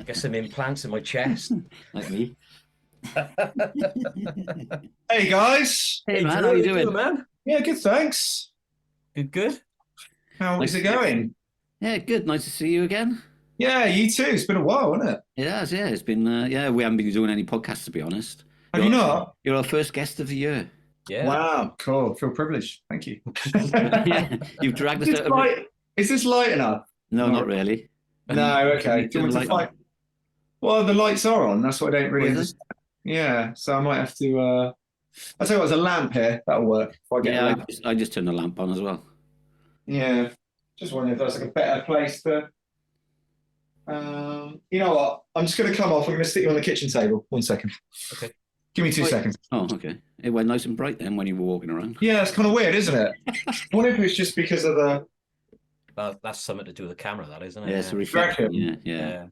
Get some implants in my chest. Like me. Hey guys. Hey man, Drew, how you doing? man? Yeah, good, thanks. Good. How is it going? Yeah, good. Nice to see you again. Yeah, you too. It's been a while, hasn't it? It has, yeah. It's been, we haven't been doing any podcasts, to be honest. Have you not? You're our first guest of the year. Yeah. Wow, cool. Feel privileged. Thank you. Yeah, you've dragged us out of it. Is this light enough? No, not really. No, okay. Do you want to fight? Well, the lights are on. That's what I don't really understand. Yeah, so I might have to. I'll tell you what, there's a lamp here. That'll work. If I get a lamp. I just turned the lamp on as well. Yeah, just wondering if there's like a better place to. You know what? I'm just going to come off. I'm going to stick you on the kitchen table. 1 second. Okay. Give me 2 seconds. Oh, okay. It went nice and bright then when you were walking around. Yeah, it's kind of weird, isn't it? I wonder if it's just because of the. That's something to do with the camera, that isn't it? Yeah, it's a reflection. Yeah.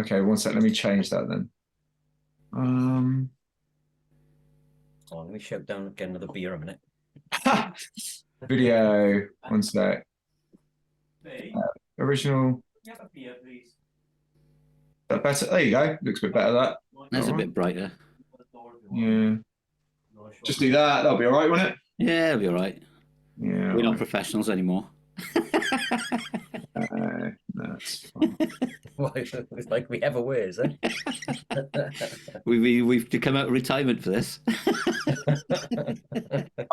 Okay, 1 second. Let me change that then. Let me shut down and get another beer a minute. Video. 1 sec. Original. Have a beer, please. That better? There you go. Looks a bit better. That. That's a bit brighter. Yeah. Just do that. That'll be all right, won't it? Yeah, it'll be all right. Yeah. We're not professionals anymore. That's fine. It's like we ever were, is it? We've come out of retirement for this. Oh,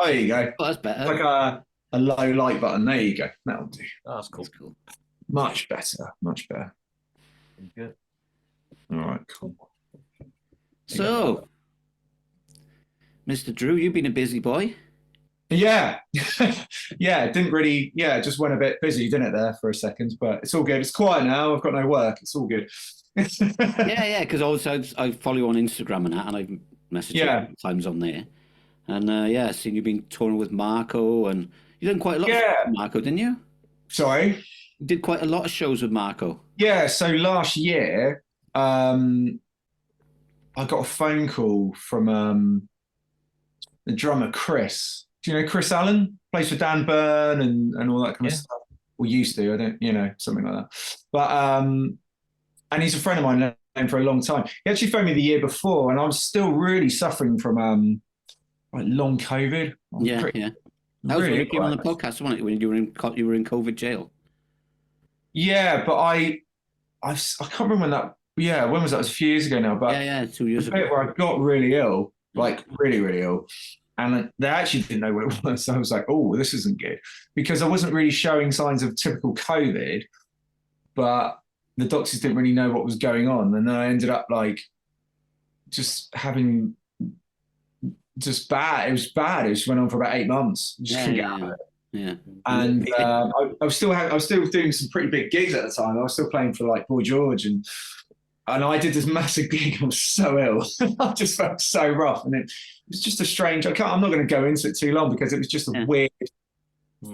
there you go. Oh, that's better. Like a low light button. There you go. That'll do. Oh, that's cool. That's cool. Much better. Much better. Good. All right, cool. So, Mr. Drew, you've been a busy boy. Yeah. Yeah, didn't really, just went a bit busy, didn't it, there for a second, but it's all good. It's quiet now. I've got no work. It's all good. Yeah, because also I follow you on Instagram and that, and I've messaged you times on there. And I've seen you've been touring with Marco, and you've done quite a lot with Marco, didn't you? Sorry? You did quite a lot of shows with Marco. Yeah, so last year, I got a phone call from the drummer Chris. Do you know Chris Allen? Plays for Dan Byrne and all that kind of stuff. Or used to, I don't, something like that. But and he's a friend of mine, known for a long time. He actually phoned me the year before, and I was still really suffering from like long COVID. Yeah. That was when you came on the podcast, wasn't it? When you were in COVID jail. Yeah, but I can't remember when that. Yeah, when was that? It was a few years ago now. But 2 years ago. Where I got really ill, like really, really ill. And they actually didn't know what it was. So I was like, oh, this isn't good. Because I wasn't really showing signs of typical COVID, but the doctors didn't really know what was going on. And then I ended up like just having bad. It was bad. It just went on for about 8 months. Just couldn't get out of it. Yeah. And I was still doing some pretty big gigs at the time. I was still playing for like Boy George and I did this massive gig. I was so ill. I just felt so rough. And it was just a strange, I'm not going to go into it too long because it was just a weird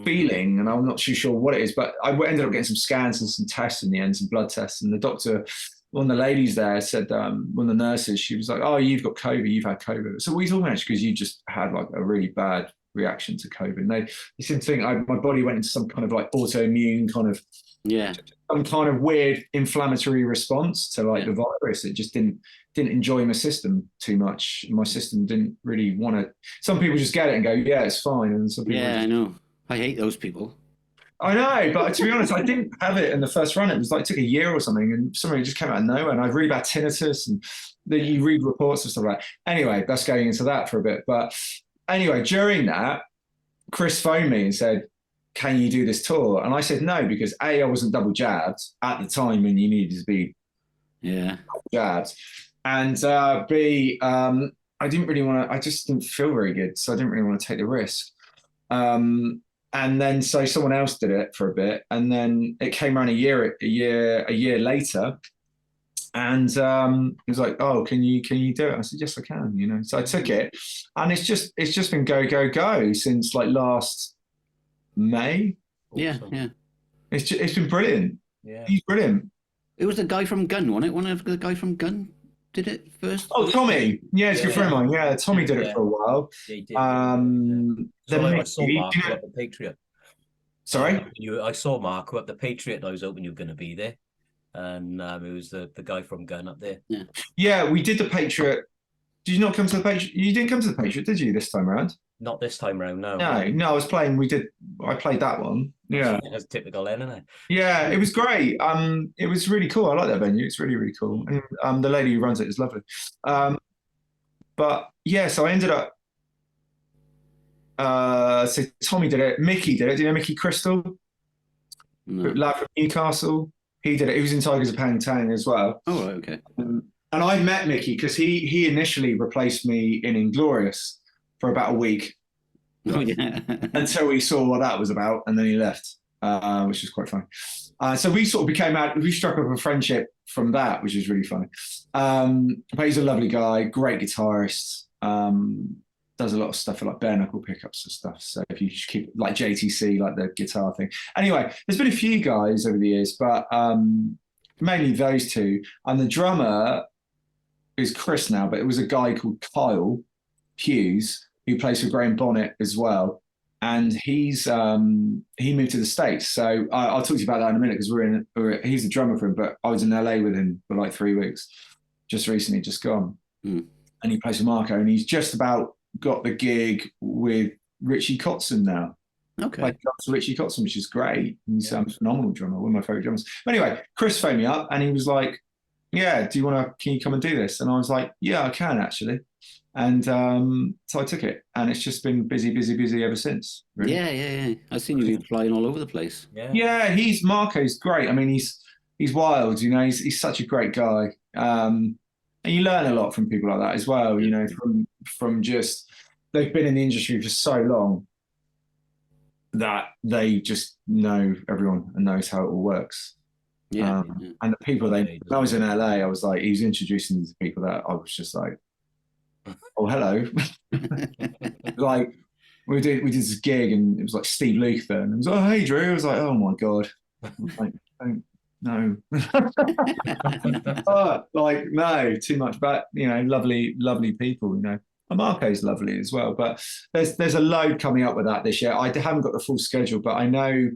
feeling and I'm not too sure what it is. But I ended up getting some scans and some tests in the end, some blood tests. And the doctor, one of the ladies there said, one of the nurses, she was like, oh, you've got COVID, you've had COVID. So what are you talking about? Because you just had like a really bad reaction to COVID. And they seemed to think my body went into some kind of like autoimmune kind of, some kind of weird inflammatory response to like the virus. It just didn't enjoy my system too much. My system didn't really want to. Some people just get it and go, yeah, it's fine. And some people I know. I hate those people. I know, but to be honest, I didn't have it in the first run. It was like, it took a year or something, and something just came out of nowhere. And I had really bad tinnitus, and then you read reports and stuff like that. Anyway, that's going into that for a bit. But anyway, during that, Chris phoned me and said, can you do this tour? And I said no, because A, I wasn't double jabbed at the time when you needed to be double jabbed. And B, I didn't really want to, I just didn't feel very good. So I didn't really want to take the risk. And then so someone else did it for a bit. And then it came around a year later. And it was like, oh, can you do it? I said, yes, I can, So I took it. And it's just been go since like last May. Yeah. It's been brilliant. Yeah. He's brilliant. It was the guy from Gun, wasn't it? One of the guy from Gun did it first. Oh, Tommy. Yeah, it's a good friend of mine. Yeah, Tommy did it for a while. Yeah, he did. So I saw Marco at the Patriot. Sorry? I saw Marco at the Patriot and I was hoping you were going to be there. and it was the guy from Gun up there. Yeah, we did the Patriot. Did you not come to the Patriot? You didn't come to the Patriot, did you, this time around? Not this time round, no. No, I was playing. I played that one. Yeah, that's typical then, isn't it? Yeah, it was great. It was really cool. I like that venue. It's really, really cool. And the lady who runs it is lovely. But yeah, so I ended up. So Tommy did it. Mickey did it. Do you know Mickey Crystal? No. Lad from Newcastle. He did it. He was in Tigers of Pang Tang as well. Oh, okay. And I met Mickey because he initially replaced me in Inglorious for about a week. Oh, yeah. Until we saw what that was about, and then he left, which was quite funny. So we sort of we struck up a friendship from that, which is really funny. But he's a lovely guy, great guitarist, does a lot of stuff for like bare knuckle pickups and stuff. So if you just keep like JTC, like the guitar thing. Anyway, there's been a few guys over the years, but mainly those two. And the drummer is Chris now, but it was a guy called Kyle Hughes, who plays for Graham Bonnet as well. And he moved to the States. So I'll talk to you about that in a minute because he's the drummer for him, but I was in LA with him for like 3 weeks, just recently, just gone. And he plays for Marco, and he's just about got the gig with Richie Kotzen now. Okay. Like Richie Kotzen, which is great. He's a phenomenal drummer, one of my favorite drummers. But anyway, Chris phoned me up and he was like, yeah, can you come and do this? And I was like, yeah, I can actually. And so I took it, and it's just been busy ever since. Really. Yeah. I've seen you flying all over the place. Yeah, Marco's great. I mean, he's wild. You know, he's such a great guy, and you learn a lot from people like that as well. You know, from just they've been in the industry for so long that they just know everyone and knows how it all works. Yeah. And the people when I was in LA, I was like, he was introducing these people that I was just like, oh, hello. Like we did this gig and it was like Steve Luther and it was, oh, hey Drew. I was like, oh my God. Like, no. Like, no, too much. But you know, lovely people, you know. And Marco's lovely as well. But there's a load coming up with that this year. I haven't got the full schedule, but I know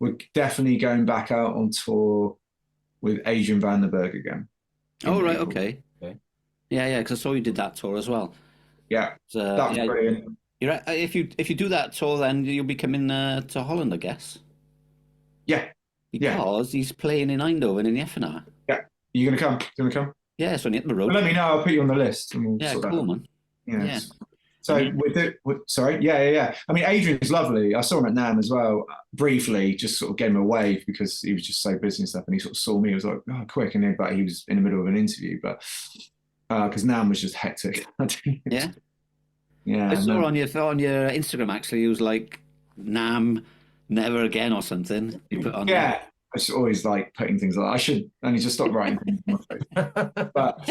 we're definitely going back out on tour with Adrian Vandenberg again. Oh, right, okay. Yeah, because I saw you did that tour as well. Yeah, that was brilliant. If you do that tour, then you'll be coming to Holland, I guess. Yeah. Because he's playing in Eindhoven in the FNR. Yeah. You gonna come? Yeah, it's only up the road. Well, let me know. I'll put you on the list. And we'll sort cool, that man. Yeah. So sorry. Yeah. I mean, Adrian's lovely. I saw him at NAMM as well, briefly, just sort of gave him a wave because he was just so busy and stuff. And he sort of saw me. He was like, oh, quick. But he was in the middle of an interview. But because NAMM was just hectic. Yeah. Yeah. I saw on your Instagram, actually, it was like NAMM never again or something. You put on there. I just always like putting things like I need to stop writing things on my face. But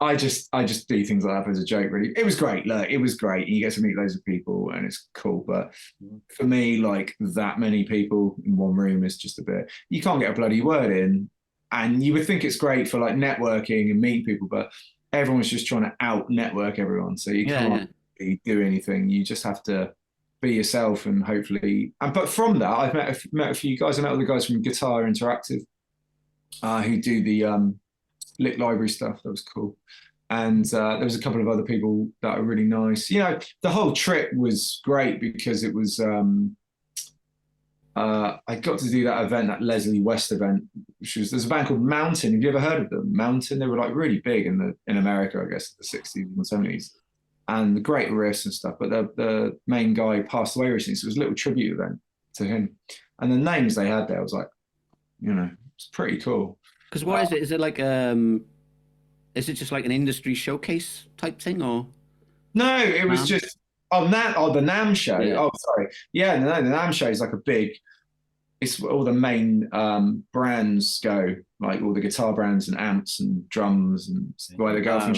I just do things like that as a joke, really. It was great. Look, it was great. You get to meet loads of people and it's cool. But for me, like that many people in one room is just a bit, you can't get a bloody word in. And you would think it's great for like networking and meeting people, but everyone's just trying to out network everyone. So you can't really do anything. You just have to be yourself and hopefully. But from that, I've met a few guys. I met all the guys from Guitar Interactive who do the Lick Library stuff. That was cool. And there was a couple of other people that are really nice. You know, the whole trip was great because it was. I got to do that event, that Leslie West event, there's a band called Mountain. Have you ever heard of them? Mountain. They were like really big in America, I guess, in the 60s and 70s. And great riffs and stuff, but the main guy passed away recently, so it was a little tribute event to him. And the names they had there was like, you know, it's pretty cool. Because what is it? Is it like is it just like an industry showcase type thing, or? No, it was just the NAMM show. Yeah. Oh, sorry. Yeah, no, the NAMM show is like a big. It's all the main brands go, like all the guitar brands and amps and drums and where they go from.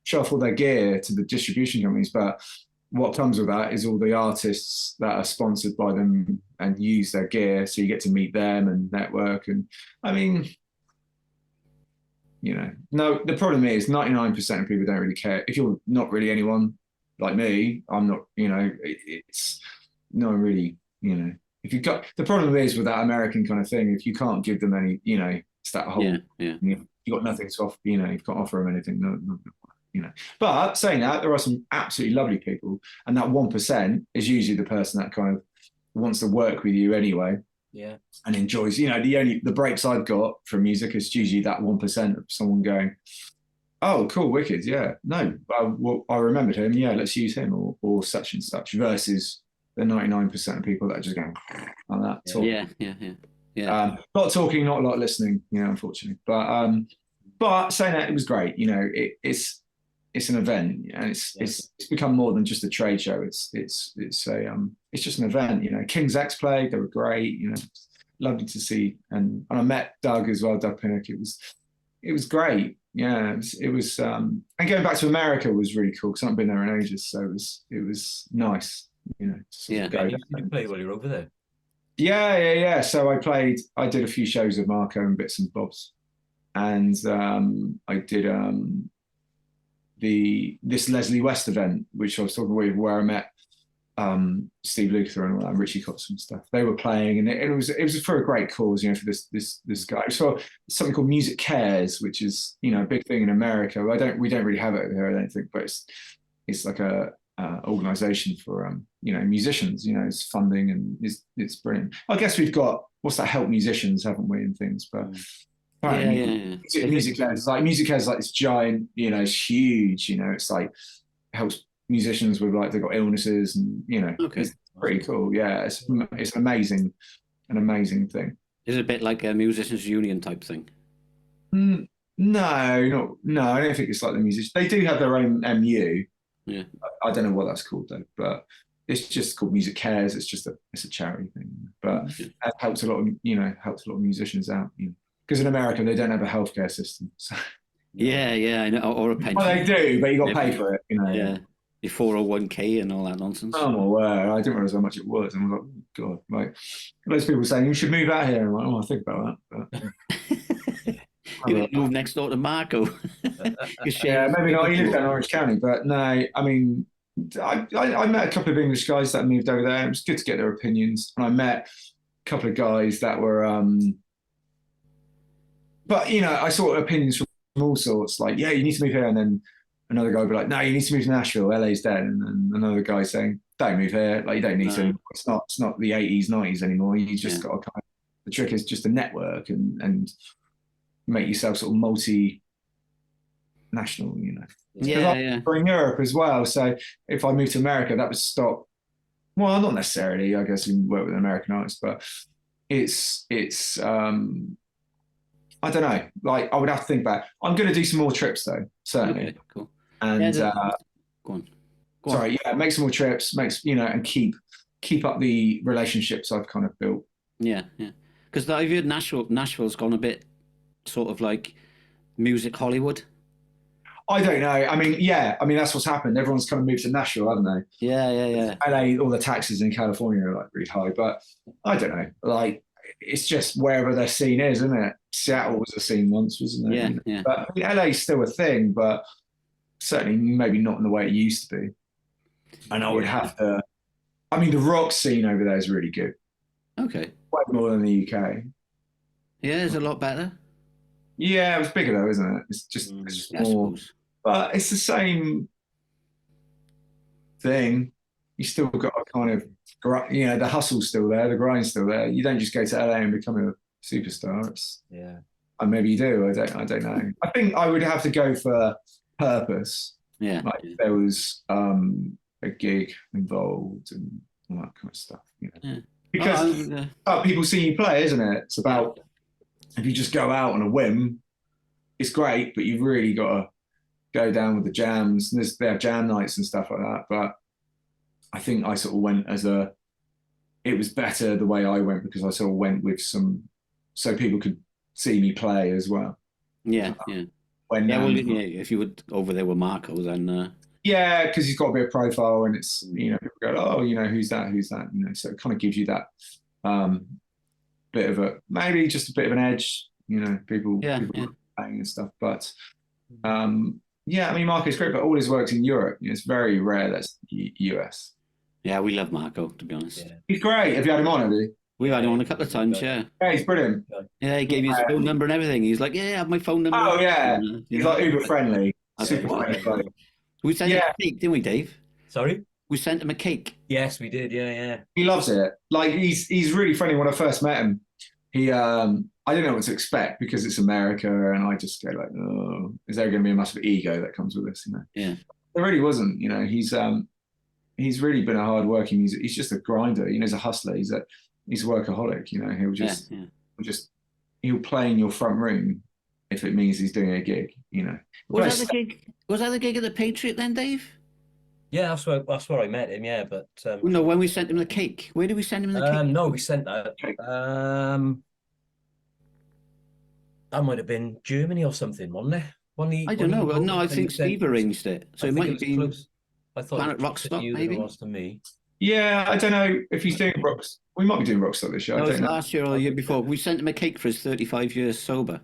Show off all their gear to the distribution companies, but what comes with that is all the artists that are sponsored by them and use their gear, so you get to meet them and network. And I mean, you know, no, the problem is 99% of people don't really care. If you're not really anyone like me, I'm not, you know, it's no one really, you know, if you've got, the problem is with that American kind of thing, if you can't give them any, you know, it's that whole, you've got nothing to offer, you know, you've got to offer them anything, you know. But saying that, there are some absolutely lovely people, and that 1% is usually the person that kind of wants to work with you anyway. Yeah. And enjoys, you know, the breaks I've got from music is usually that 1% of someone going, oh, cool, wicked, yeah. No, I remembered him, yeah, let's use him, or such and such, versus the 99% of people that are just going like that. Yeah. A lot of talking, not a lot of listening, you know, unfortunately. But saying that, it was great. You know, it's an event, and it's become more than just a trade show. It's just an event. You know, King's X played; they were great. You know, lovely to see, and I met Doug as well, Doug Pinnock. It was great. Yeah, it was. And going back to America was really cool because I haven't been there in ages, so it was nice. You know, to go. Did you play while you were over there? Yeah. So I did a few shows with Marco and bits and bobs, and I did this Leslie West event, which I was talking about, where I met Steve Lukather and all that, Richie Cox and stuff. They were playing, and it was for a great cause, you know, for this guy. It was for something called Music Cares, which is, you know, a big thing in America. We don't really have it over here, I don't think, but it's like a organization for you know, musicians. You know, it's funding, and it's brilliant. I guess we've got help musicians, haven't we, and things, but. Music Cares is like this giant, you know, it's huge, you know, it's like helps musicians with, like, they've got illnesses, and, you know, it's pretty cool. Yeah, it's an amazing thing. Is it a bit like a musicians union type thing? No, I don't think it's like the musicians. They do have their own MU. Yeah, I don't know what that's called though, but it's just called Music Cares. It's a charity thing, but it helps a lot of musicians out, you know. Because in America, they don't have a healthcare system. So. Yeah, I know, or a pension. Well, they do, but you got to pay for it, you know. Yeah, your 401k and all that nonsense. Oh my word! I didn't realize how much it was, and I was like, oh, God, like those people saying you should move out here. I'm like, oh, I'll think about that. But, you're going to move next door to Marco. Yeah, maybe not. He lives down in Orange County, but no, I mean, I met a couple of English guys that moved over there. It was good to get their opinions, and I met a couple of guys that were. But, you know, I saw opinions from all sorts, like, yeah, you need to move here. And then another guy would be like, no, you need to move to Nashville. LA's dead. And then another guy saying, don't move here. Like, you don't need to. It's not the 80s, 90s anymore. You just got to the trick is just to network and make yourself sort of multi-national, you know. Yeah. For in Europe as well. So if I moved to America, that would stop. Well, not necessarily. I guess you work with an American artist, but it's I don't know. Like, I would have to think about it. I'm going to do some more trips though, certainly. Okay, cool. And go on. Sorry, yeah, make some more trips, and keep up the relationships I've kind of built. Yeah. Because I've heard Nashville's gone a bit sort of like music Hollywood. I don't know. I mean, that's what's happened. Everyone's kind of moved to Nashville, haven't they? Yeah. LA, all the taxes in California are like really high, but I don't know. Like, it's just wherever their scene is, isn't it? Seattle was a scene once, wasn't it? Yeah. But I mean, LA's still a thing, but certainly maybe not in the way it used to be. And I would have to. I mean, the rock scene over there is really good. Okay. Way more than the UK. Yeah, it's a lot better. Yeah, it was bigger though, isn't it? It's just more. But it's the same thing. You still got a kind of, you know, the hustle's still there, the grind's still there. You don't just go to LA and become a superstar. And maybe you do. I don't know. I think I would have to go for purpose. Yeah. Like if there was a gig involved and all that kind of stuff. You know? Yeah. Because people see you play, isn't it? It's about, if you just go out on a whim, it's great, but you've really got to go down with the jams. And they have jam nights and stuff like that. But I think I sort of went it was better the way I went because I sort of went with so people could see me play as well. Yeah. If you were over there with Marco, then. Yeah, because he's got a bit of profile, and it's, you know, people go, oh, you know, who's that? You know, so it kind of gives you that bit of maybe just a bit of an edge, you know, people playing and stuff. But I mean, Marco's great, but all his work's in Europe. You know, it's very rare that's US. Yeah, we love Marco, to be honest. Yeah. He's great. Have you had him on, have you? We've had him on a couple of times, yeah. Yeah, he's brilliant. Yeah, he gave you his phone number and everything. He's like, yeah, I have my phone number. Oh, yeah. He's like uber friendly. Super friendly. We sent him a cake, didn't we, Dave? Sorry? We sent him a cake. Yes, we did. Yeah. He loves it. Like, he's really funny. When I first met him, he I didn't know what to expect because it's America, and I just go like, oh, is there going to be a massive ego that comes with this? Yeah. There really wasn't. He's really been a hard working music. He's just a grinder. He's a hustler. He's a workaholic. He'll play in your front room if it means he's doing a gig. Was that the gig? Was that the gig at the Patriot then, Dave? Yeah, that's where I met him. Yeah, but no, when we sent him the cake, where did we send him the cake? No, we sent that. That might have been Germany or something, wasn't it? I don't know. No, I think Steve arranged it, so it might have been. Close. I thought Planet Rockstock, maybe. It was to me. Yeah, I don't know if he's doing Rocks. We might be doing Rockstock this year. No, I don't know. Last year or the year before. We sent him a cake for his 35 years sober.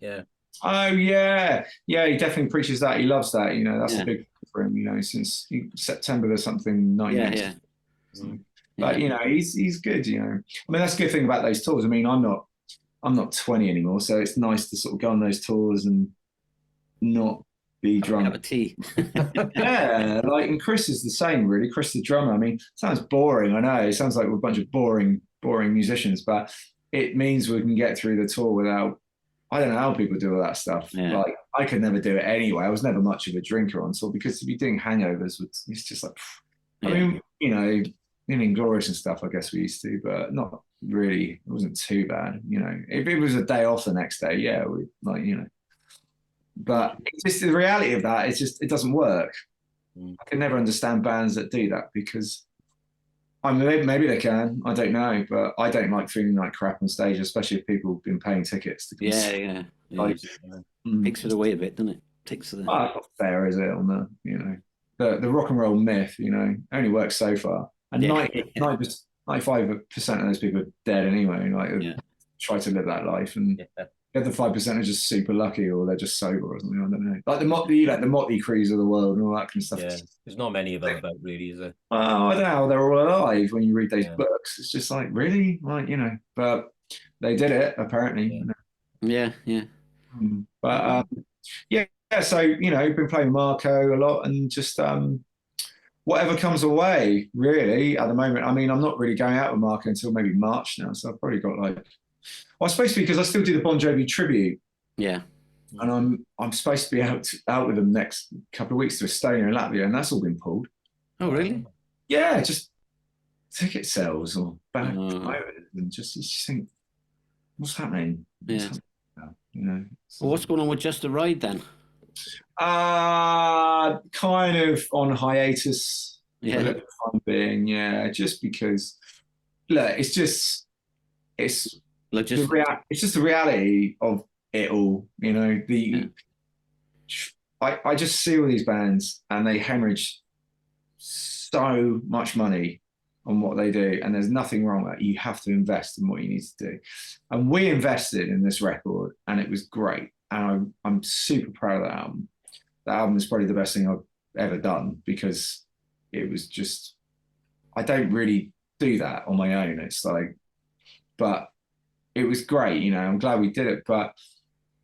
Yeah. Oh yeah, yeah. He definitely preaches that. He loves that. That's a big thing for him. Since September or something. Yeah. But he's good. I mean, that's a good thing about those tours. I mean, I'm not 20 anymore, so it's nice to sort of go on those tours and not be drunk. Have a tea. Yeah, and Chris is the same, really. Chris, the drummer. I mean, it sounds boring. I know it sounds like we're a bunch of boring musicians, but it means we can get through the tour without. I don't know how people do all that stuff. Yeah. Like, I could never do it anyway. I was never much of a drinker on tour because to be doing hangovers, it's just like. I mean, Inglorious and stuff. I guess we used to, but not really. It wasn't too bad. If it was a day off the next day, yeah, we But it's just the reality of that. It's just it doesn't work. I can never understand bands that do that because, I mean, maybe they can. I don't know, but I don't like feeling like crap on stage, especially if people have been paying tickets to. Yeah. Takes it away a bit, doesn't it? Takes it. Not fair, is it? On the rock and roll myth, only works so far, and 95% of those people are dead anyway. Try to live that life and. The other 5% are just super lucky, or they're just sober, or something. I don't know. Like the Motley Crues of the world and all that kind of stuff. Yeah, there's not many of them about, really, is there? I don't know how they're all alive when you read those books. It's just like, really, But they did it apparently. Yeah. But yeah. So been playing Marco a lot, and just whatever comes away, really. At the moment, I mean, I'm not really going out with Marco until maybe March now, so I've probably got well, supposed to be because I still do the Bon Jovi tribute. Yeah. And I'm supposed to be out with them next couple of weeks to Estonia and Latvia, and that's all been pulled. Oh, really? Yeah, just ticket sales or back and just think, what's happening? Yeah. Well, what's going on with Just a Ride then? Kind of on hiatus. Yeah. For the time being, just because look, it's just the reality of it all. I just see all these bands and they hemorrhage so much money on what they do, and there's nothing wrong with that. You have to invest in what you need to do, and we invested in this record, and it was great, and I'm super proud of that album. That album is probably the best thing I've ever done because it was just, I don't really do that on my own. It's like, but it was great, I'm glad we did it, but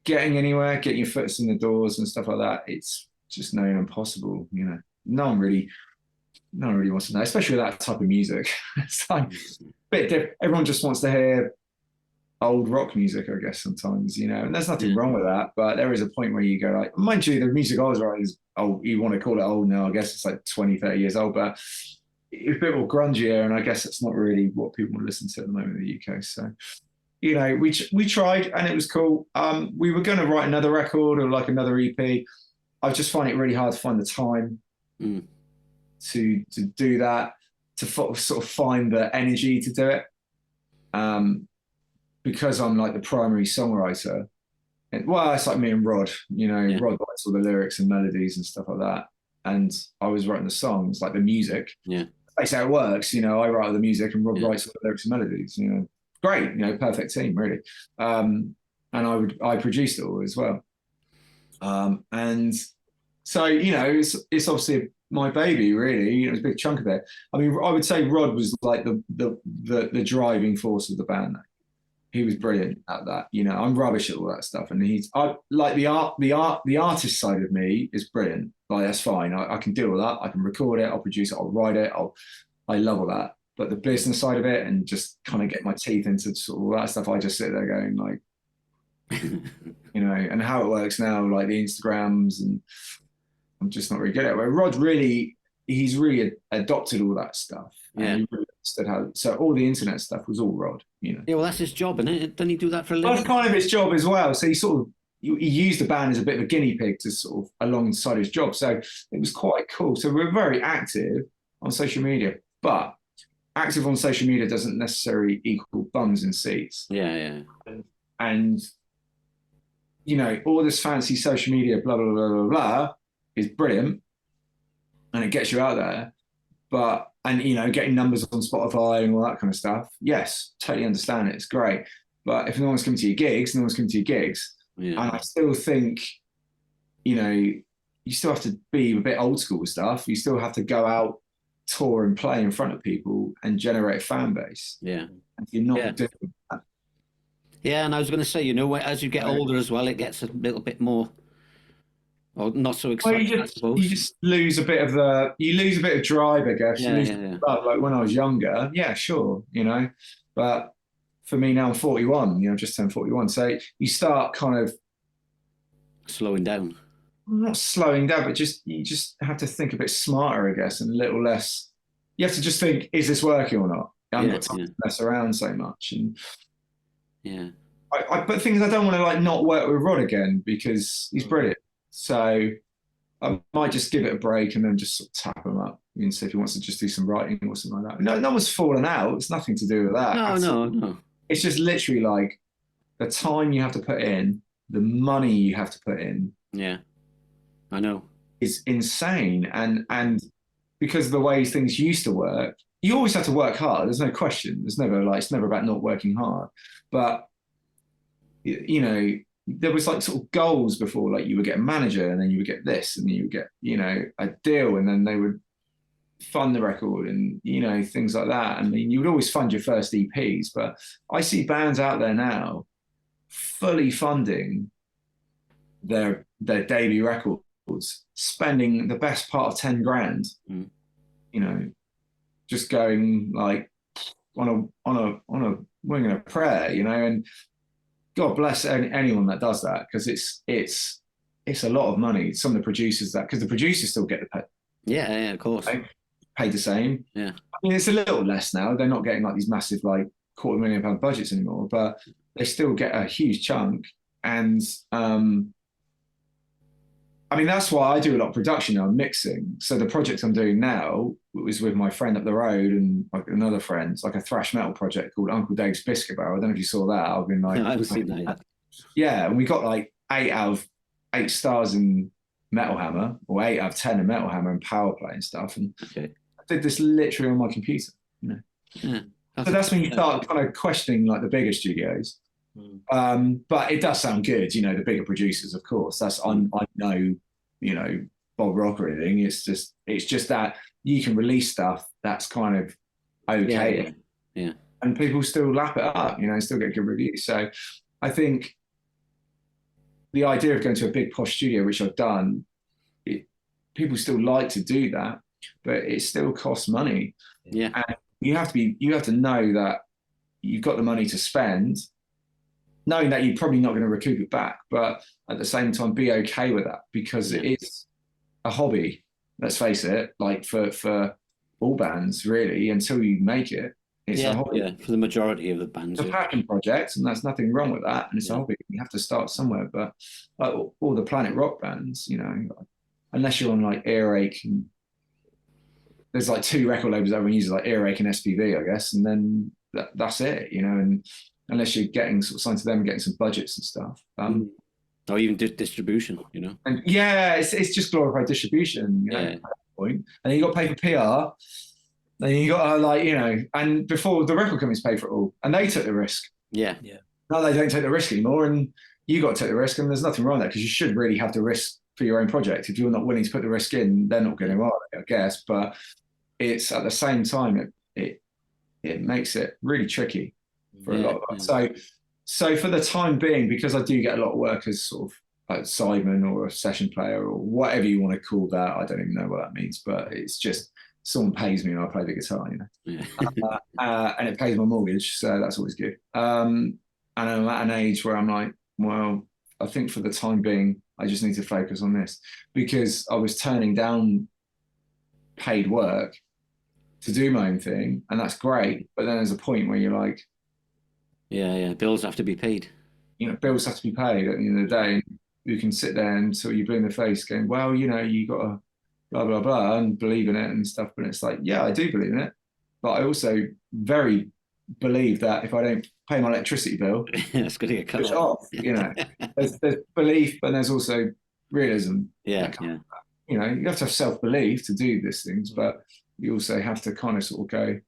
getting anywhere, getting your foot in the doors and stuff like that, it's just near impossible, No one really wants to know, especially with that type of music. It's like a bit different. Everyone just wants to hear old rock music, I guess, sometimes, and there's nothing wrong with that, but there is a point where you go like, mind you, the music I was writing is old. You want to call it old now, I guess it's like 20, 30 years old, but it's a bit more grungier, and I guess it's not really what people want to listen to at the moment in the UK, so... we tried and it was cool. We were going to write another record or like another EP. I just find it really hard to find the time to do that, to sort of find the energy to do it. Because I'm like the primary songwriter. It's like me and Rod, Rod writes all the lyrics and melodies and stuff like that. And I was writing the songs, like the music. Yeah. That's how it works. I write all the music and Rod writes all the lyrics and melodies, Great, perfect team, really. And I produced it all as well. And so, it's obviously my baby, really. It was a big chunk of it. I mean, I would say Rod was like the driving force of the band. He was brilliant at that. I'm rubbish at all that stuff, and like the artist side of me is brilliant. Like, that's fine. I can do all that. I can record it. I'll produce it. I'll write it. I love all that. But the business side of it, and just kind of get my teeth into sort of all that stuff, I just sit there going like, and how it works now, like the Instagrams, and I'm just not really good at it. Where Rod he's really adopted all that stuff. Yeah. And he really understood how. So all the internet stuff was all Rod. Yeah, well, that's his job, isn't it? Doesn't he do that for a living? Well, that's kind of his job as well. So he used the band as a bit of a guinea pig to sort of alongside his job. So it was quite cool. So we're very active on social media, but active on social media doesn't necessarily equal bums in seats. Yeah. And all this fancy social media, blah, blah, blah, blah, blah, is brilliant. And it gets you out there. And getting numbers on Spotify and all that kind of stuff. Yes, totally understand it. It's great. But if no one's coming to your gigs, no one's coming to your gigs. Yeah. And I still think, you still have to be a bit old school with stuff. You still have to go out, tour and play in front of people and generate a fan base. Yeah. And you're not doing that. Yeah, and I was going to say, as you get older as well, it gets a little bit more, or not so exciting. Well, you just lose a bit of drive, I guess. Yeah. Like when I was younger, yeah, sure, But for me now, I'm 41. I've just turned 41. So you start kind of slowing down. Not slowing down, but you just have to think a bit smarter, I guess, and a little less. You have to just think, is this working or not? I haven't got time to mess around so much. And yeah, but things I don't want to like not work with Rod again because he's brilliant. So I might just give it a break and then just sort of tap him up and see if he wants to just do some writing or something like that. No one's fallen out. It's nothing to do with that. No. It's just literally like the time you have to put in, the money you have to put in. Yeah, I know. It's insane. And because of the way things used to work, you always have to work hard. There's no question. It's never about not working hard. But, there was like sort of goals before, like you would get a manager and then you would get this and then you would get, a deal and then they would fund the record and, things like that. I mean, you would always fund your first EPs, but I see bands out there now fully funding their debut records, spending the best part of 10 grand, just going like on a wing and a prayer, and God bless anyone that does that, because it's a lot of money. Some of the producers because the producers still get the pay. Yeah, of course. Paid the same. Yeah. I mean, it's a little less now. They're not getting like these massive like £250,000 budgets anymore, but they still get a huge chunk. And I mean, that's why I do a lot of production now, mixing. So the project I'm doing now was with my friend up the road and like another friend. It's like a thrash metal project called Uncle Dave's Biscuit Barrel. I don't know if you saw that. I've been like, I haven't seen that yet. Yeah, and we got like 8 out of 8 stars in Metal Hammer, or 8 out of 10 in Metal Hammer and Power Play and stuff. And I did this literally on my computer. Yeah, so that's when you start kind of questioning like the bigger studios. But it does sound good, the bigger producers, of course. That's I know, Bob Rock or anything. It's just that you can release stuff that's kind of okay. Yeah. And people still lap it up, still get good reviews. So I think the idea of going to a big posh studio, which I've done, people still like to do that, but it still costs money. Yeah. And you have to know that you've got the money to spend, knowing that you're probably not going to recoup it back, but at the same time, be okay with that, because it is a hobby. Let's face it, like for all bands, really, until you make it, it's a hobby. Yeah, for the majority of the bands. It's a passion project, and there's nothing wrong with that, and it's a hobby. You have to start somewhere, but like all the Planet Rock bands, unless you're on like Earache, and there's like 2 record labels that everyone uses, like Earache and SPV, I guess, and then that's it, and unless you're getting sort of signed to them and getting some budgets and stuff. Or even distribution, And it's just glorified distribution, at that point. And then you got to pay for PR. Then you got to and before the record companies pay for it all, and they took the risk. Yeah. Now they don't take the risk anymore, and you got to take the risk, and there's nothing wrong with that, because you should really have the risk for your own project. If you're not willing to put the risk in, they're not going to, I guess. But it's at the same time, it makes it really tricky for a lot of us. So for the time being, because I do get a lot of work as sort of like sideman or a session player or whatever you want to call that, I don't even know what that means, but it's just someone pays me and I play the guitar, and it pays my mortgage, so that's always good. And I'm at an age where I'm like, well, I think for the time being, I just need to focus on this, because I was turning down paid work to do my own thing, and that's great. But then there's a point where you're like, bills have to be paid. Bills have to be paid at the end of the day. You can sit there until you're blue in the face going, well, you got to blah, blah, blah, and believe in it and stuff. But it's like, yeah, I do believe in it. But I also very believe that if I don't pay my electricity bill, it's going to get cut off. There's belief, but there's also realism. You have to have self-belief to do these things, but you also have to kind of sort of go,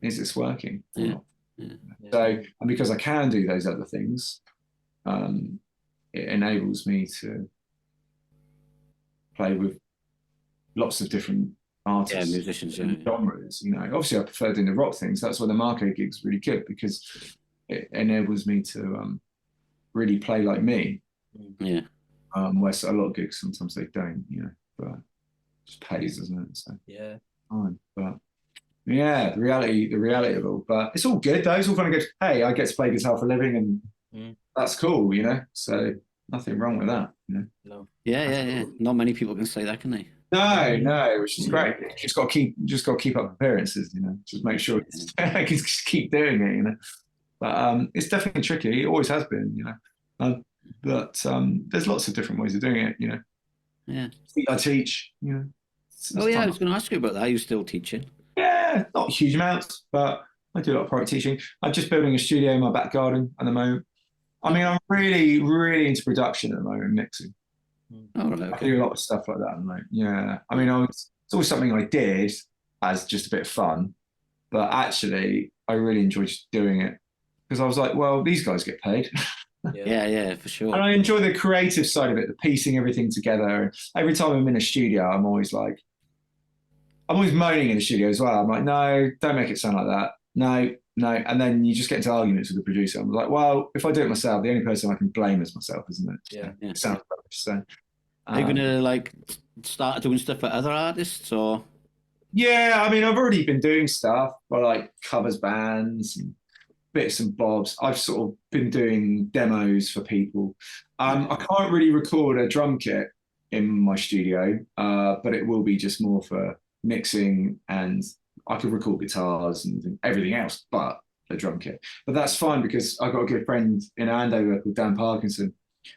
is this working? So, and because I can do those other things, it enables me to play with lots of different artists, musicians, and genres. Obviously I prefer doing the rock things. That's why the Marco gig's really good, because it enables me to really play like me. Where a lot of gigs sometimes they don't, but it just pays, doesn't it? So fine. But the reality of it all. But it's all good though. It's all fun and good. Hey, I get to play guitar for a living, and that's cool, So nothing wrong with that, No. Yeah. Not many people can say that, can they? No, which is great. Just got to keep up appearances, Just make sure I can just keep doing it, But it's definitely tricky. It always has been, But there's lots of different ways of doing it, Yeah. I teach, I was going to ask you about that. Are you still teaching? Yeah, not huge amounts, but I do a lot of private teaching. I'm just building a studio in my back garden at the moment. I mean, I'm really, really into production at the moment, mixing. Oh, right, okay. I do a lot of stuff like that at the moment. Yeah. I mean, it's always something I did as just a bit of fun, but actually I really enjoyed doing it because I was like, well, these guys get paid. Yeah, for sure. And I enjoy the creative side of it, the piecing everything together. And every time I'm in a studio, I'm always moaning in the studio as well. I'm like, no, don't make it sound like that. No. And then you just get into arguments with the producer. I'm like, well, if I do it myself, the only person I can blame is myself, isn't it? Yeah. It sounds rubbish. So, are you going to start doing stuff for other artists or? Yeah, I mean, I've already been doing stuff for covers bands and bits and bobs. I've sort of been doing demos for people. I can't really record a drum kit in my studio, but it will be just more for mixing, and I could record guitars and everything else but the drum kit. But that's fine because I've got a good friend in Andover called Dan Parkinson,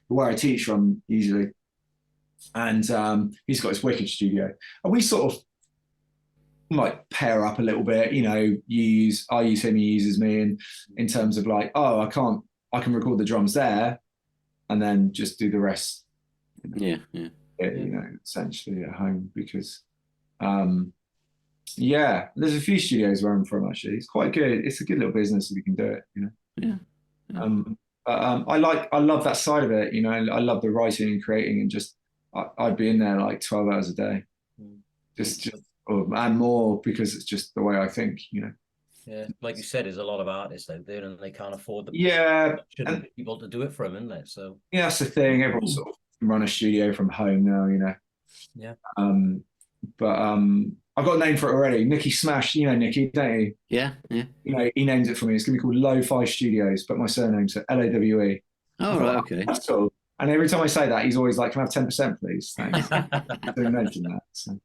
where I teach from usually. And he's got his wicked studio. And we sort of pair up a little bit, I use him, he uses me, and in terms of I can record the drums there and then just do the rest. Essentially at home, because there's a few studios where I'm from actually. It's quite good. It's a good little business if you can do it, I love that side of it, I love the writing and creating, and just I'd be in there 12 hours a day, and more, because it's just the way I think, Yeah, like you said, there's a lot of artists out there, and they can't afford the and people to do it for them, isn't it? So that's the thing. Everyone sort of run a studio from home now, Yeah. But I've got a name for it already. Nicky Smash, Nicky, don't you? Yeah. He named it for me. It's gonna be called Lo-Fi Studios, but my surname's Lawe. Oh, right, okay. That's cool. And every time I say that, he's always like, "Can I have 10%, please?" Thanks. I didn't mention that. So,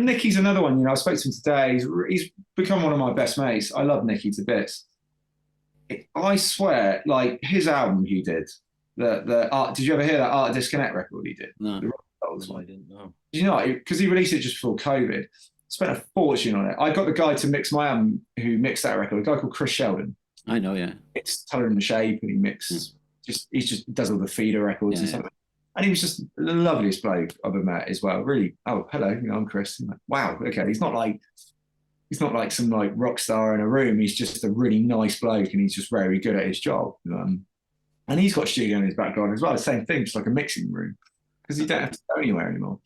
Nicky's another one. I spoke to him today. He's become one of my best mates. I love Nicky to bits. I swear, his album he did, the art. Did you ever hear that Art Disconnect record he did? No. I didn't know. Did you know? Because he released it just before COVID. Spent a fortune on it. I got the guy to mix my album who mixed that record. A guy called Chris Sheldon. I know, yeah. It's Color and the Shape, and he mixed. He just does all the feeder records and stuff. And he was just the loveliest bloke I've ever met as well. Really, oh, hello, I'm Chris. I'm like, wow, okay. He's not like some rock star in a room. He's just a really nice bloke, and he's just very good at his job. And he's got a studio in his back garden as well. The same thing, just like a mixing room, because you don't have to go anywhere anymore.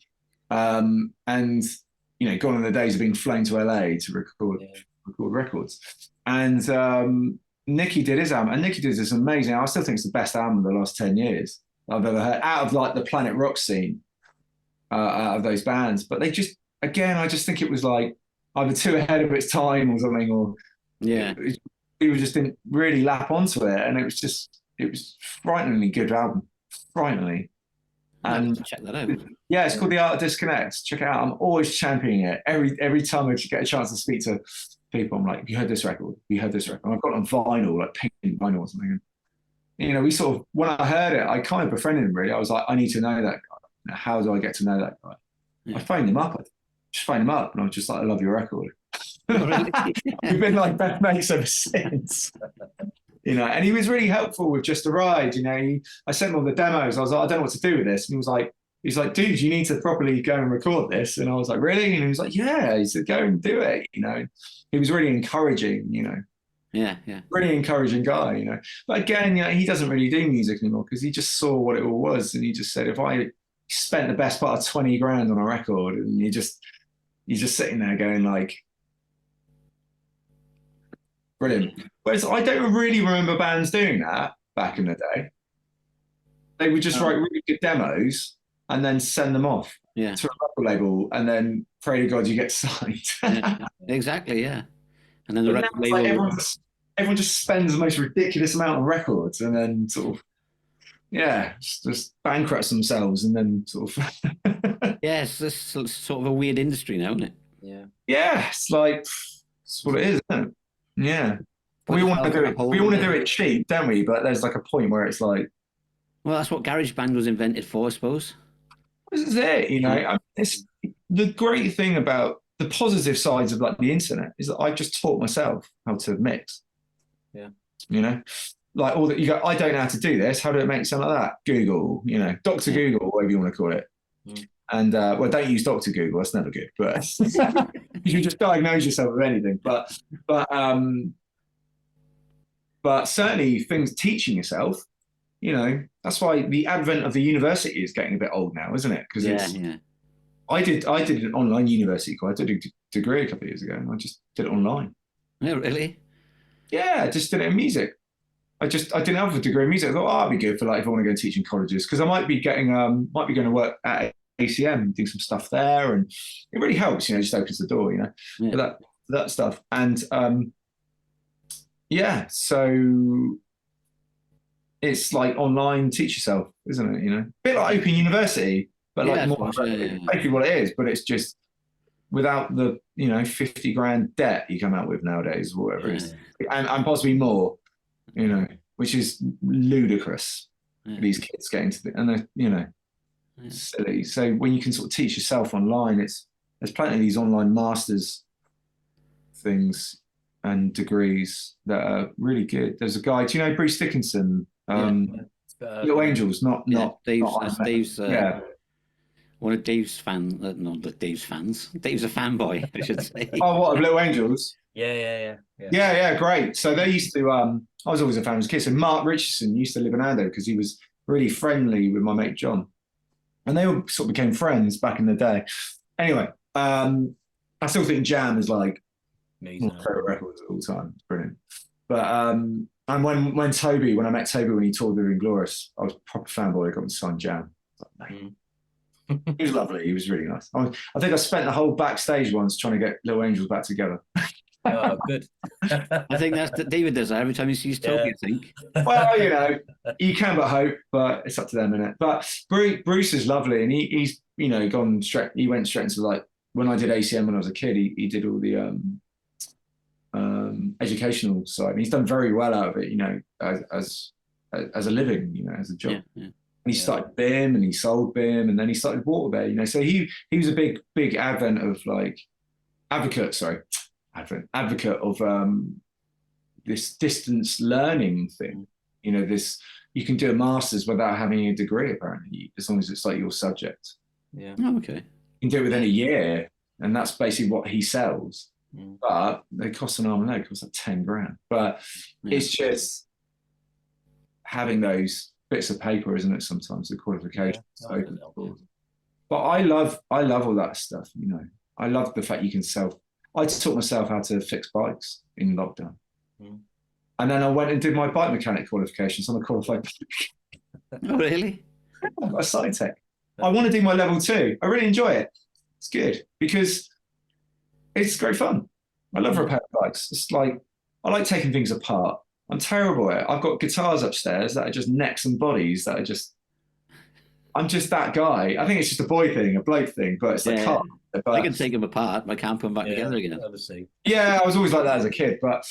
And gone are the days of being flown to LA to record records. And Nicky did his album, and Nicky did this amazing. I still think it's the best album of the last 10 years I've ever heard, out of like the Planet Rock scene, out of those bands. But they just, again, I just think it was like either too ahead of its time or something, or people just didn't really lap onto it, and it was frighteningly good album, frighteningly. And check that out. Yeah, it's called The Art of Disconnect. Check it out. I'm always championing it. Every time I get a chance to speak to people, I'm like, have you heard this record? Have you heard this record? And I've got it on vinyl, like pink vinyl or something. And, we sort of, when I heard it, I kind of befriended him, really. I was like, I need to know that guy. How do I get to know that guy? Yeah. I phoned him up. And I was just like, I love your record. We've been like best mates ever since. And he was really helpful with Just a Ride. I sent him all the demos. I was like, I don't know what to do with this. And he's like, dude, you need to properly go and record this. And I was like, really? And he was like, yeah. He said, go and do it. He was really encouraging, Yeah. Really encouraging guy, But again, he doesn't really do music anymore because he just saw what it all was. And he just said, if I spent the best part of 20 grand on a record, and you're just sitting there going like, brilliant. Whereas I don't really remember bands doing that back in the day. They would just write really good demos and then send them off to a record label, and then pray to God you get signed. Exactly, yeah. And then the record label. Like everyone just spends the most ridiculous amount on records, and then sort of, just bankrupts themselves, and then sort of. It's just sort of a weird industry now, isn't it? Yeah, it's like it's what it is, isn't it? Yeah. We want to do it. We want to do it cheap, don't we? But there's like a point where it's like, well, that's what GarageBand was invented for, I suppose. This is it, it's the great thing about the positive sides of like the internet is that I've just taught myself how to mix. Yeah. Like all that you go, I don't know how to do this. How do it make sound like that? Google, Dr. Google, whatever you want to call it. Mm. And well, don't use Dr. Google. That's never good. But you just diagnose yourself with anything. But certainly things teaching yourself. That's why the advent of the university is getting a bit old now, isn't it? Because I did an online university course. I did a degree a couple of years ago, and I just did it online. Oh, really? Yeah, I just did it in music. I didn't have a degree in music. I thought, that'd be good for like if I want to go teach in colleges, because I might be going to work at ACM, do some stuff there, and it really helps. Just opens the door. For that stuff, and so. It's like online teach yourself, isn't it? A bit like Open University, but like more basically what it is. But it's just without the 50 grand debt you come out with nowadays, or whatever it is, and possibly more. Which is ludicrous. These kids getting to and they're silly. So when you can sort of teach yourself online, there's plenty of these online masters things and degrees that are really good. There's a guy. Do you know Bruce Dickinson? Little Angels, not Dave's. Not that's Dave's. One of Dave's fans. Not Dave's fans. Dave's a fanboy, I should say. Oh, what, of Little Angels? Yeah. Great. So they used to. I was always a fan of his kids. And Mark Richardson used to live in Orlando because he was really friendly with my mate John, and they all sort of became friends back in the day. Anyway, I still think Jam is like my favorite records of all time. It's brilliant. But and when I met Toby when he toured with Inglourious, I was a proper fanboy. I got him to sign Jam. He was lovely. He was really nice. I think I spent the whole backstage once trying to get Little Angels back together. Oh, good. I think David does that every time he sees Toby, I think. Well, you can but hope, but it's up to them, innit? But Bruce is lovely, and he's gone straight. He went straight into like when I did ACM when I was a kid. He did all the educational side, and he's done very well out of it, as a living, as a job. And he started BIM, and he sold BIM, and then he started Waterbear, so he was a big advocate of this distance learning thing. This, you can do a master's without having a degree, apparently, as long as it's like your subject. Oh, okay. You can do it within a year, and that's basically what he sells. But they cost an arm and leg. It costs like 10 grand. But it's just, having those bits of paper, isn't it? Sometimes the qualification. Yeah. But I love all that stuff. You know, I love the fact you can I taught myself how to fix bikes in lockdown. And then I went and did my bike mechanic qualifications on a qualified. Oh, really? I've got a side tech. I want to do my level 2. I really enjoy it. It's good because it's great fun. I love repairing bikes. It's like, I like taking things apart. I'm terrible at it. I've got guitars upstairs that are just necks and bodies that are just, I'm just that guy. I think it's just a boy thing, a bloke thing, but it's like, I can take them apart, but I can't put them back together again. Yeah, I was always like that as a kid, but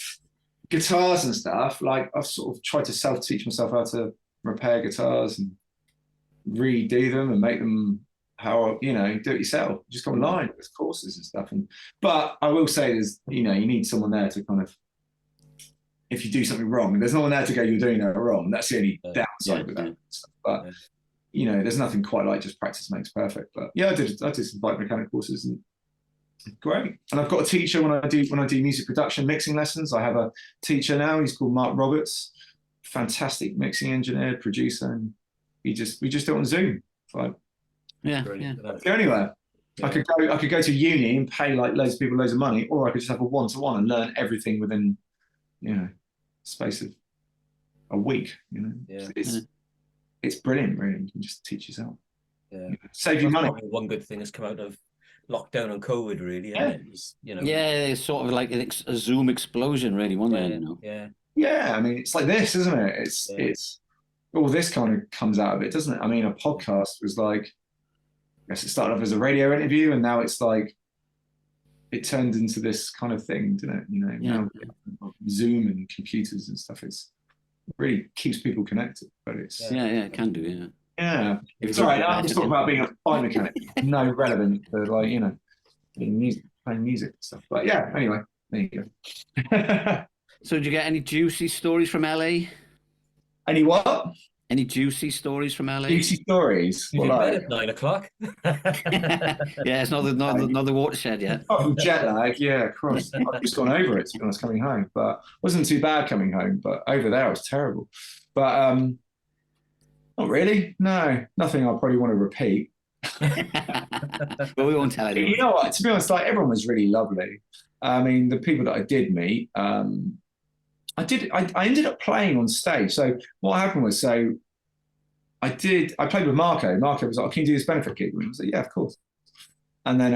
guitars and stuff, like I've sort of tried to self-teach myself how to repair guitars and redo them and make them how, you know, do it yourself. Just go online with courses and stuff. But I will say there's, you know, you need someone there to kind of, if you do something wrong, there's no one there to go, you're doing that wrong. That's the only downside with that stuff. But you know, there's nothing quite like just practice makes perfect. But yeah, I did some bike mechanic courses and great. And I've got a teacher when I do music production mixing lessons. I have a teacher now. He's called Mark Roberts, fantastic mixing engineer, producer, and we just do it on Zoom. Like, go anywhere. Yeah. I could go to uni and pay like loads of people loads of money, or I could just have a one-to-one and learn everything within, you know, space of a week. You know, it's brilliant. Really, you can just teach yourself. Yeah, you know, save you money. One good thing has come out of lockdown and COVID, really. It's, you know, it's sort of like a Zoom explosion, really, wasn't it? You know? Yeah. I mean, it's like this, isn't it? It's all this kind of comes out of it, doesn't it? I mean, a podcast was like, I guess it started off as a radio interview, and now it's like it turned into this kind of thing, didn't it? You know, now Zoom and computers and stuff. It really keeps people connected, but it's it can do, yeah. It's all right. I'm just talking about being a bike mechanic. No relevant to, like, you know, playing music and stuff. But yeah, anyway, there you go. So did you get any juicy stories from LA? Any what? Any juicy stories from LA? Juicy stories? Well, like at 9 o'clock. It's not the watershed yet. Oh, jet lag, yeah, of course. I've just gone over it, to be honest, coming home. But it wasn't too bad coming home, but over there it was terrible. But not really. No, nothing I'll probably want to repeat. But we won't tell anyone. You know what? To be honest, like, everyone was really lovely. I mean, the people that I did meet, I ended up playing on stage. So what happened was, I played with Marco. Marco was like, "Can you do this benefit gig?" And I was like, "Yeah, of course." And then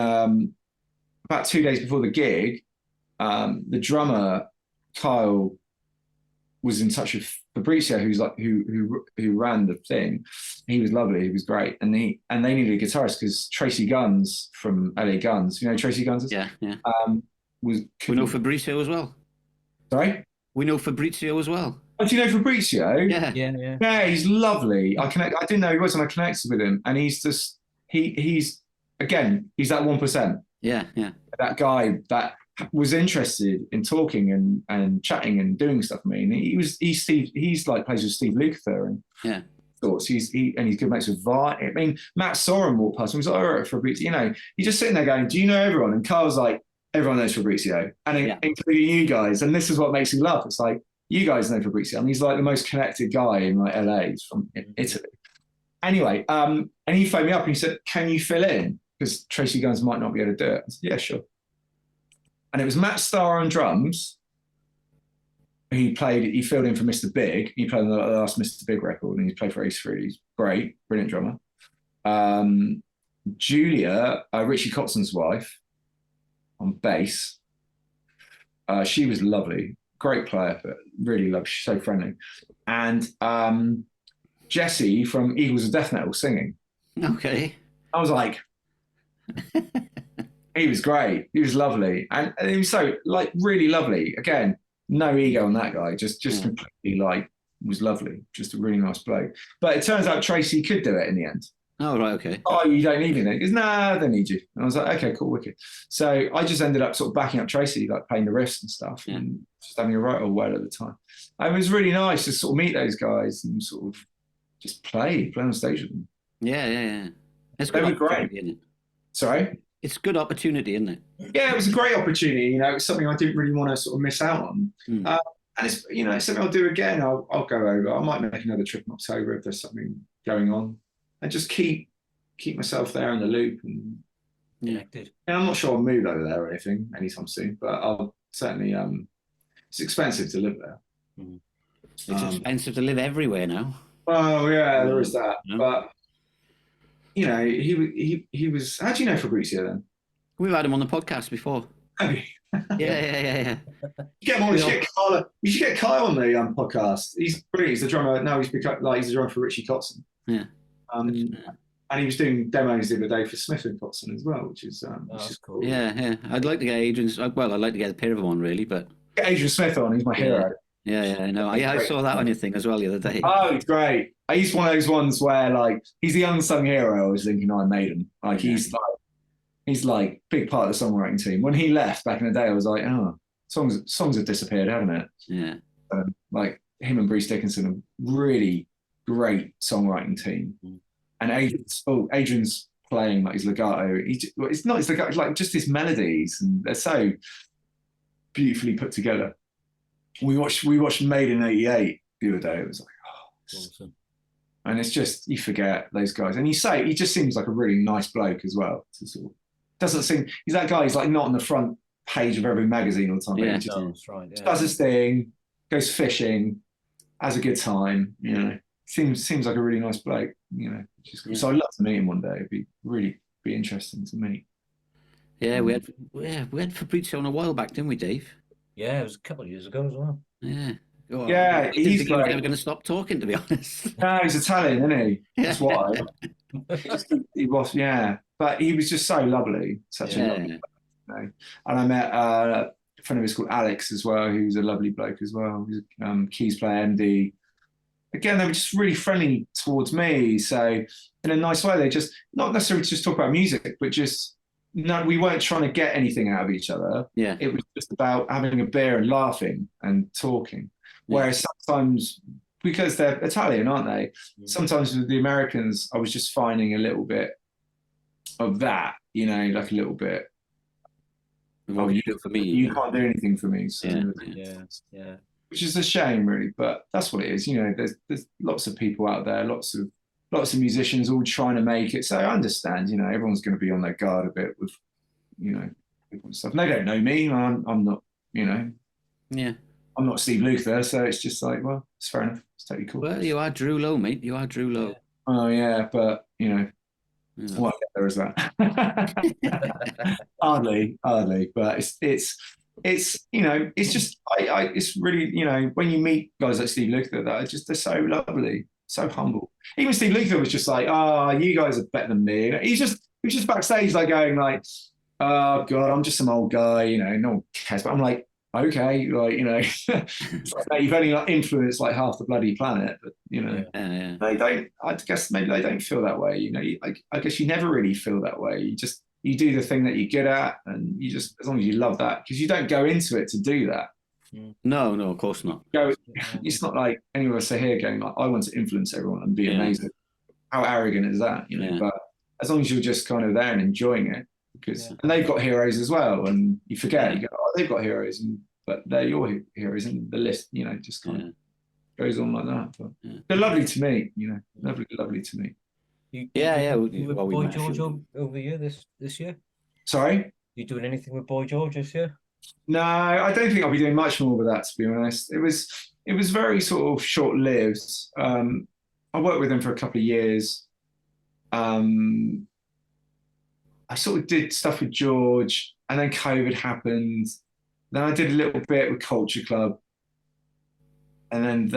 about 2 days before the gig, the drummer Kyle was in touch with Fabrizio, who's like who ran the thing. He was lovely. He was great, and they needed a guitarist because Tracy Guns from LA Guns, you know Tracy Guns is? Yeah. We know Fabrizio as well. Sorry? We know Fabrizio as well. Oh, do you know Fabrizio? Yeah. Yeah, he's lovely. I didn't know he was, and I connected with him, and he's just he's that 1%. Yeah. That guy that was interested in talking and chatting and doing stuff with me. And he's like plays with Steve Lukather and thoughts. He's good mates with Vi. I mean, Matt Sorum walked past and was like, "All right, Fabrizio," you know, he's just sitting there going, "Do you know everyone?" And Carl's like, "Everyone knows Fabrizio," and including you guys. And this is what makes me laugh. It's like, you guys know Fabrizio. I mean, he's like the most connected guy in like LA. He's from Italy. Anyway, and he phoned me up and he said, "Can you fill in? Because Tracy Guns might not be able to do it." I said, "Yeah, sure." And it was Matt Starr on drums. He filled in for Mr. Big. He played on the last Mr. Big record, and he played for Ace Frehley. He's great, brilliant drummer. Julia, Richie Kotzon's wife, on bass. She was lovely, great player, but really lovely. She's so friendly. And Jesse from Eagles of Death Metal singing. Okay. I was like, he was great. He was lovely, and he was so like really lovely. Again, no ego on that guy. Just completely like was lovely. Just a really nice bloke. But it turns out Tracy could do it in the end. Oh, right, okay. "Oh, you don't need me." He goes, "Nah, I don't need you." And I was like, "Okay, cool, wicked." So I just ended up sort of backing up Tracy, like playing the riffs and stuff, and just having a right old well at the time. And it was really nice to sort of meet those guys and sort of just play on stage with them. Yeah. They were great. Isn't it? Sorry? It's a good opportunity, isn't it? Yeah, it was a great opportunity. You know, it was something I didn't really want to sort of miss out on. And it's, it's something I'll do again. I'll go over. I might make another trip in October if there's something going on, and just keep myself there in the loop and connected. I'm not sure I'll move over there or anything anytime soon, but I'll certainly. It's expensive to live there. It's expensive to live everywhere now. Oh yeah, there is that. Yeah. But he was. How do you know Fabrizio then? We've had him on the podcast before. Yeah. Get him on. You should get Kyle on the podcast. He's brilliant. He's the drummer. Now he's become he's the drummer for Richie Kotzen. Yeah. And he was doing demos the other day for Smith and Kotzen as well, which is cool. Yeah. I'd like to get Adrian's. Well, I'd like to get a pair of them on, really, but get Adrian Smith on. He's my hero. Yeah, I know. I saw that on your thing as well the other day. Oh, it's great. He's one of those ones where like he's the unsung hero. I was thinking I made him. Like he's like big part of the songwriting team. When he left back in the day, I was like, oh, songs have disappeared, haven't it? Yeah. Like him and Bruce Dickinson, a really great songwriting team. And Adrian's playing like his legato. It's not his legato, it's like just his melodies, and they're so beautifully put together. We watched Made in '88 the other day. It was like, oh, awesome. And it's just, you forget those guys, and he just seems like a really nice bloke as well. Doesn't seem, he's that guy. He's like not on the front page of every magazine all the time. Yeah, he just does his thing, goes fishing, has a good time. Seems like a really nice bloke. So I'd love to meet him one day. It'd be really interesting to meet. Yeah, we had Fabrizio on a while back, didn't we, Dave? Yeah, it was a couple of years ago as well. Yeah. Well, yeah, he's never going to stop talking, to be honest. No, he's Italian, isn't he? That's why. He was, but he was just so lovely, such a lovely bloke. And I met a friend of his called Alex as well, who's a lovely bloke as well. He's a keys player, MD. Again, they were just really friendly towards me. So in a nice way, they just not necessarily just talk about music, but just. No, we weren't trying to get anything out of each other. Yeah. It was just about having a beer and laughing and talking. Whereas sometimes, because they're Italian, aren't they? Sometimes with the Americans, I was just finding a little bit of that, like a little bit. What you do for me? You can't do anything for me. So Yeah. Which is a shame, really, but that's what it is. There's lots of people out there, lots of musicians all trying to make it. So I understand, everyone's going to be on their guard a bit with, stuff. And they don't know me. I'm not, Yeah. I'm not Steve Luther. So it's just like, well, it's fair enough. It's totally cool. Well, you are Drew Lowe, mate. You are Drew Lowe. Oh, yeah. But, what there is that? hardly. But it's just, it's really, when you meet guys like Steve Luther, they're so lovely. So humble. Even Steve Luther was just like, you guys are better than me. He was just backstage like going like, oh God, I'm just some old guy, no one cares. But I'm like, okay, like, it's like, you've only influenced like half the bloody planet, but they don't, I guess maybe they don't feel that way. I guess you never really feel that way. You do the thing that you're good at, and you just, as long as you love that, because you don't go into it to do that. No, of course not. It's not like any of us are here going like, I want to influence everyone and be amazing. How arrogant is that? But as long as you're just kind of there and enjoying it, and they've got heroes as well, and you forget, you go, they've got heroes, but they're your heroes, and the list, just kind of goes on like that. But they're lovely to meet, lovely to meet. With Boy George over here this year? Sorry? You doing anything with Boy George this year? No, I don't think I'll be doing much more with that, to be honest. It was very sort of short-lived. I worked with him for a couple of years. I sort of did stuff with George, and then COVID happened. Then I did a little bit with Culture Club, and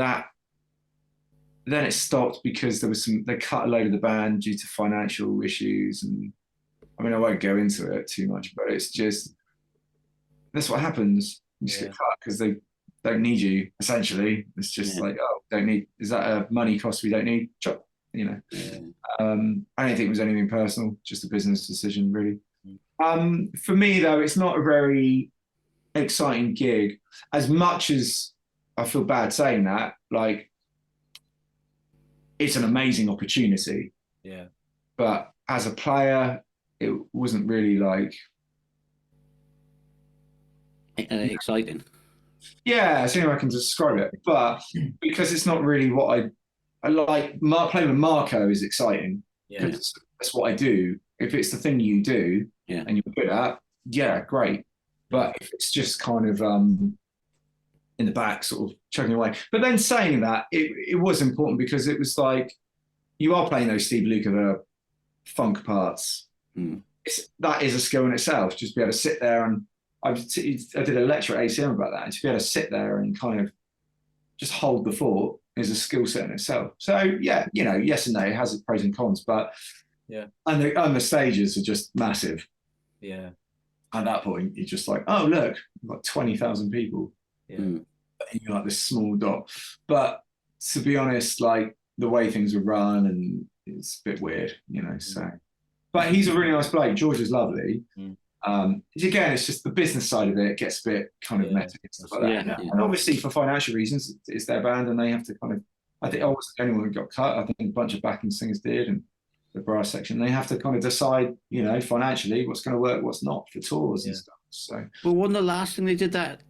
then it stopped because they cut a load of the band due to financial issues, and I mean I won't go into it too much, but it's just. That's what happens. You just get cut because they don't need you, essentially. It's just like, don't need, is that a money cost we don't need? Chop, I don't think it was anything personal, just a business decision, really. For me, though, it's not a very exciting gig. As much as I feel bad saying that, like, it's an amazing opportunity. Yeah. But as a player, it wasn't really like, exciting. Yeah, it's the only way I can describe it. But because it's not really what I like, playing with Marco is exciting. Yeah. Because that's what I do. If it's the thing you do and you're good at, yeah, great. But if it's just kind of in the back, sort of chugging away. But then saying that, it was important because it was like, you are playing those Steve Lukather funk parts. That is a skill in itself, just be able to sit there. And I did a lecture at ACM about that, and to be able to sit there and kind of just hold the fort is a skill set in itself. So yeah, yes and no, it has its pros and cons, but and the stages are just massive. Yeah. At that point, you're just like, oh look, we've got 20,000 people. Yeah. And you're like this small dot. But to be honest, like the way things are run, and it's a bit weird, so. But he's a really nice bloke. George is lovely. Again, it's just the business side of it gets a bit kind of messy and stuff like that. And obviously for financial reasons, it's their band and they have to kind of, I think I wasn't the only one who got cut. I think a bunch of backing singers did, and the brass section, they have to kind of decide, financially what's going to work, what's not for tours and stuff. So. Well, wasn't the last thing they did that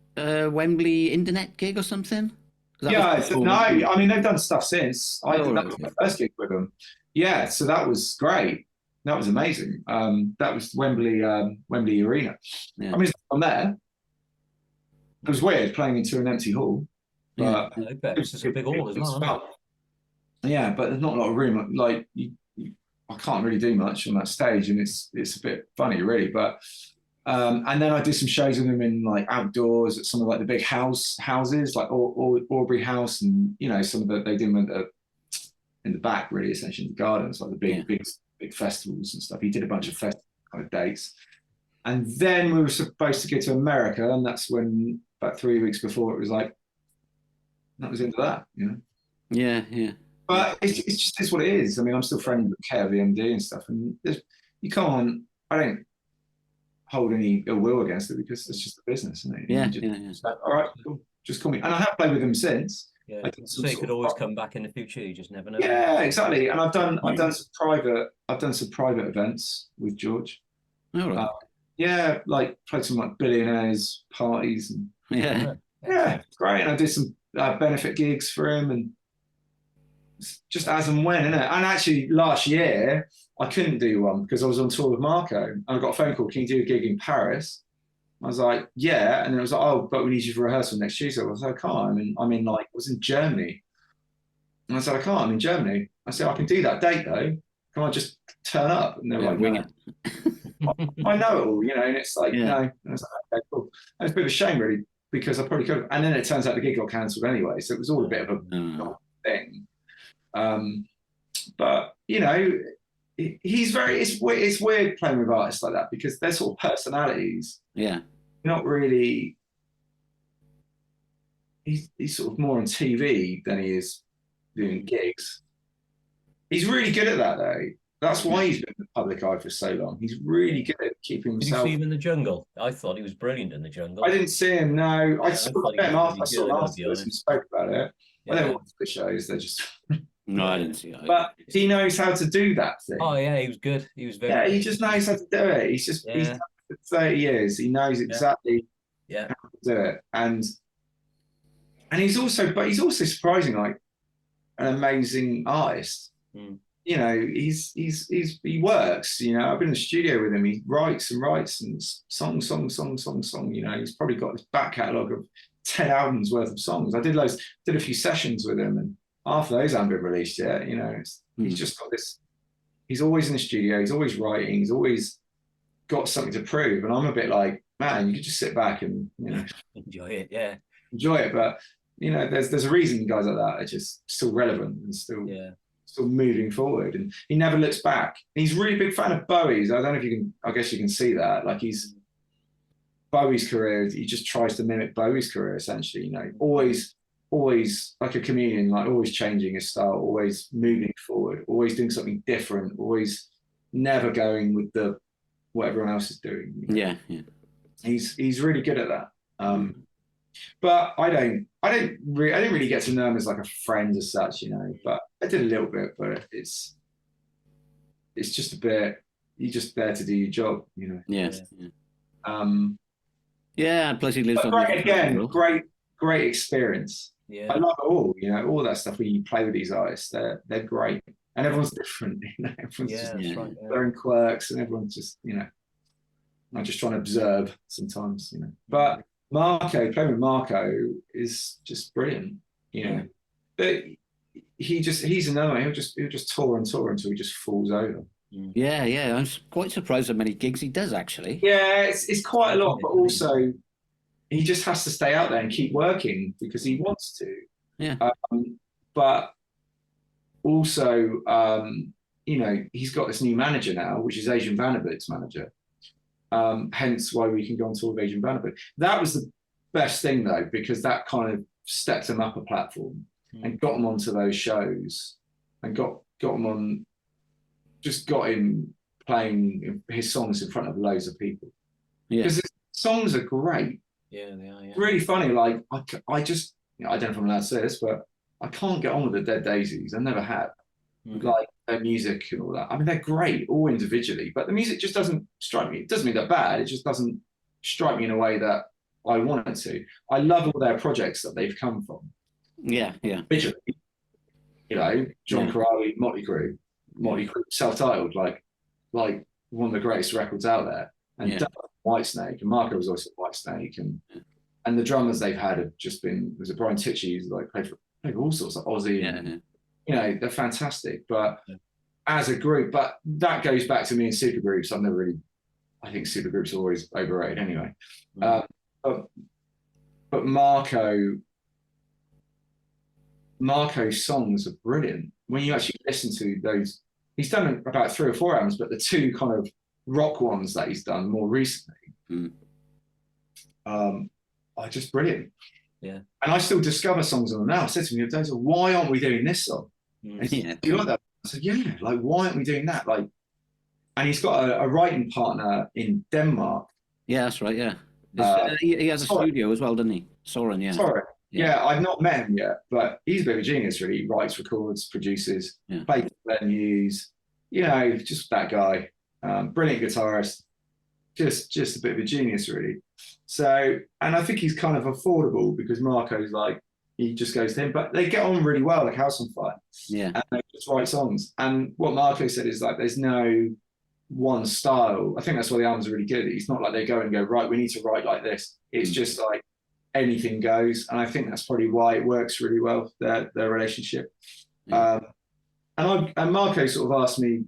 Wembley internet gig or something? I mean, they've done stuff since. That was my first gig with them. Yeah, so that was great. That was amazing. That was Wembley Arena. I mean, I'm there. It was weird playing into an empty hall. But I bet it's just a big hall as well. Yeah, but there's not a lot of room. Like, I can't really do much on that stage, and it's a bit funny, really. But and then I did some shows with them in like outdoors at some of like the big houses, like Aubrey House, and some of they did them in the back, really, essentially in the gardens, like the big festivals and stuff. He did a bunch of festival kind of dates, and then we were supposed to go to America, and that's when about 3 weeks before it was like that was into that, Yeah. But it's what it is. I mean, I'm still friendly with Kev, the MD, and stuff, and you can't. I don't hold any ill will against it because it's just a business, isn't it? Yeah. Like, all right, cool. Just call me. And I have played with him since. Yeah, so you could always come back in the future. You just never know. Yeah, exactly. And I've done some private events with George. All right. Yeah, like played some like billionaires parties and yeah, great. And I did some benefit gigs for him, and just as and when, innit? And actually, last year I couldn't do one because I was on tour with Marco, and I got a phone call. Can you do a gig in Paris? I was like, yeah, and it was like, oh, but we need you for rehearsal next Tuesday. I was like, I can't. I was in Germany, and I said, I can't. I'm in Germany. I said, I can do that date though. Can I just turn up? And they're like, wing it. I know it all, and it's like, no. And I was like, okay, cool. And it's a bit of a shame, really, because I probably could have. And then it turns out the gig got cancelled anyway, so it was all a bit of a thing. But he's very. It's weird playing with artists like that because they're sort of personalities. Yeah. Not really. He's sort of more on TV than he is doing gigs. He's really good at that, though. That's why he's been in the public eye for so long. He's really good at keeping himself. Did you see him in the jungle? I thought he was brilliant in the jungle. I didn't see him. No, I saw him after. I saw him afterwards and spoke about it. Yeah. I don't watch the shows. They're just. No, I didn't see it. But he knows how to do that thing. Oh yeah, he was good. He was very. Yeah, he just knows how to do it. He's done it for 30 years. He knows exactly how to do it, and he's also surprising, like an amazing artist. He works. I've been in the studio with him. He writes and song. He's probably got this back catalogue of 10 albums worth of songs. I did a few sessions with him, and half of those haven't been released yet. He's just got this. He's always in the studio. He's always writing. He's always got something to prove. And I'm a bit like, man, you could just sit back and enjoy it. Yeah, enjoy it. But there's a reason guys like that are just still relevant and still moving forward. And he never looks back. He's a really big fan of Bowie's. I don't know if you can. I guess you can see that. Like Bowie's career. He just tries to mimic Bowie's career essentially. Always like a chameleon, like always changing his style, always moving forward, always doing something different, always never going with what everyone else is doing. Yeah. He's really good at that. But I didn't really get to know him as like a friend as such, But I did a little bit, but it's just a bit. You're just there to do your job, Yes. Yeah, plus he lives on great great experience. Yeah. I love it all, all that stuff where you play with these artists. They're great, and everyone's different. Everyone's just That's right. Yeah. their own quirks, and everyone's just I'm just trying to observe sometimes, But Marco, playing with Marco is just brilliant, But he's another one. He'll just tour and tour until he just falls over. Yeah. I'm quite surprised how many gigs he does actually. Yeah, it's quite a lot, but also he just has to stay out there and keep working because he wants to. Yeah. But also, he's got this new manager now, which is Adrian Vanderburg's manager. Hence why we can go on tour with Adrian Vanderburg. That was the best thing though, because that kind of stepped him up a platform and got him onto those shows and got him on, just got him playing his songs in front of loads of people. Yeah. Because his songs are great. Yeah, they are. Yeah. Really funny. Like I just, I don't know if I'm allowed to say this, but I can't get on with the Dead Daisies. I never have. Like their music and all that. I mean, they're great all individually, but the music just doesn't strike me. It doesn't mean they're bad. It just doesn't strike me in a way that I want it to. I love all their projects that they've come from. Yeah. Visually, John Corrali, Motley Crue, self-titled, like one of the greatest records out there. And Whitesnake, and Marco was also Whitesnake, and the drummers they've had have just been. Was it Brian Tichy who's like played for all sorts of Ozzy and. They're fantastic, but as a group, but that goes back to me in supergroups. I think supergroups are always overrated anyway. But Marco's songs are brilliant. When you actually listen to those, he's done about 3 or 4 albums, but the 2 kind of rock ones that he's done more recently are just brilliant. Yeah. And I still discover songs on them now. I said to him the other day, why aren't we doing this song? Do you like that? I said, yeah, like, why aren't we doing that? Like, and he's got a writing partner in Denmark. Yeah, that's right, yeah. He has a studio as well, doesn't he? Soren, yeah. Sorry. Yeah, I've not met him yet, but he's a bit of a genius, really. He writes, records, produces, plays venues, just that guy. Brilliant guitarist. Just a bit of a genius, really. So, and I think he's kind of affordable because Marco's like, he just goes to him, but they get on really well, like House on Fire. Yeah. And they just write songs. And what Marco said is like, there's no one style. I think that's why the albums are really good. It's not like they go and go, right, we need to write like this. It's just like anything goes. And I think that's probably why it works really well, their relationship. Yeah. And Marco sort of asked me,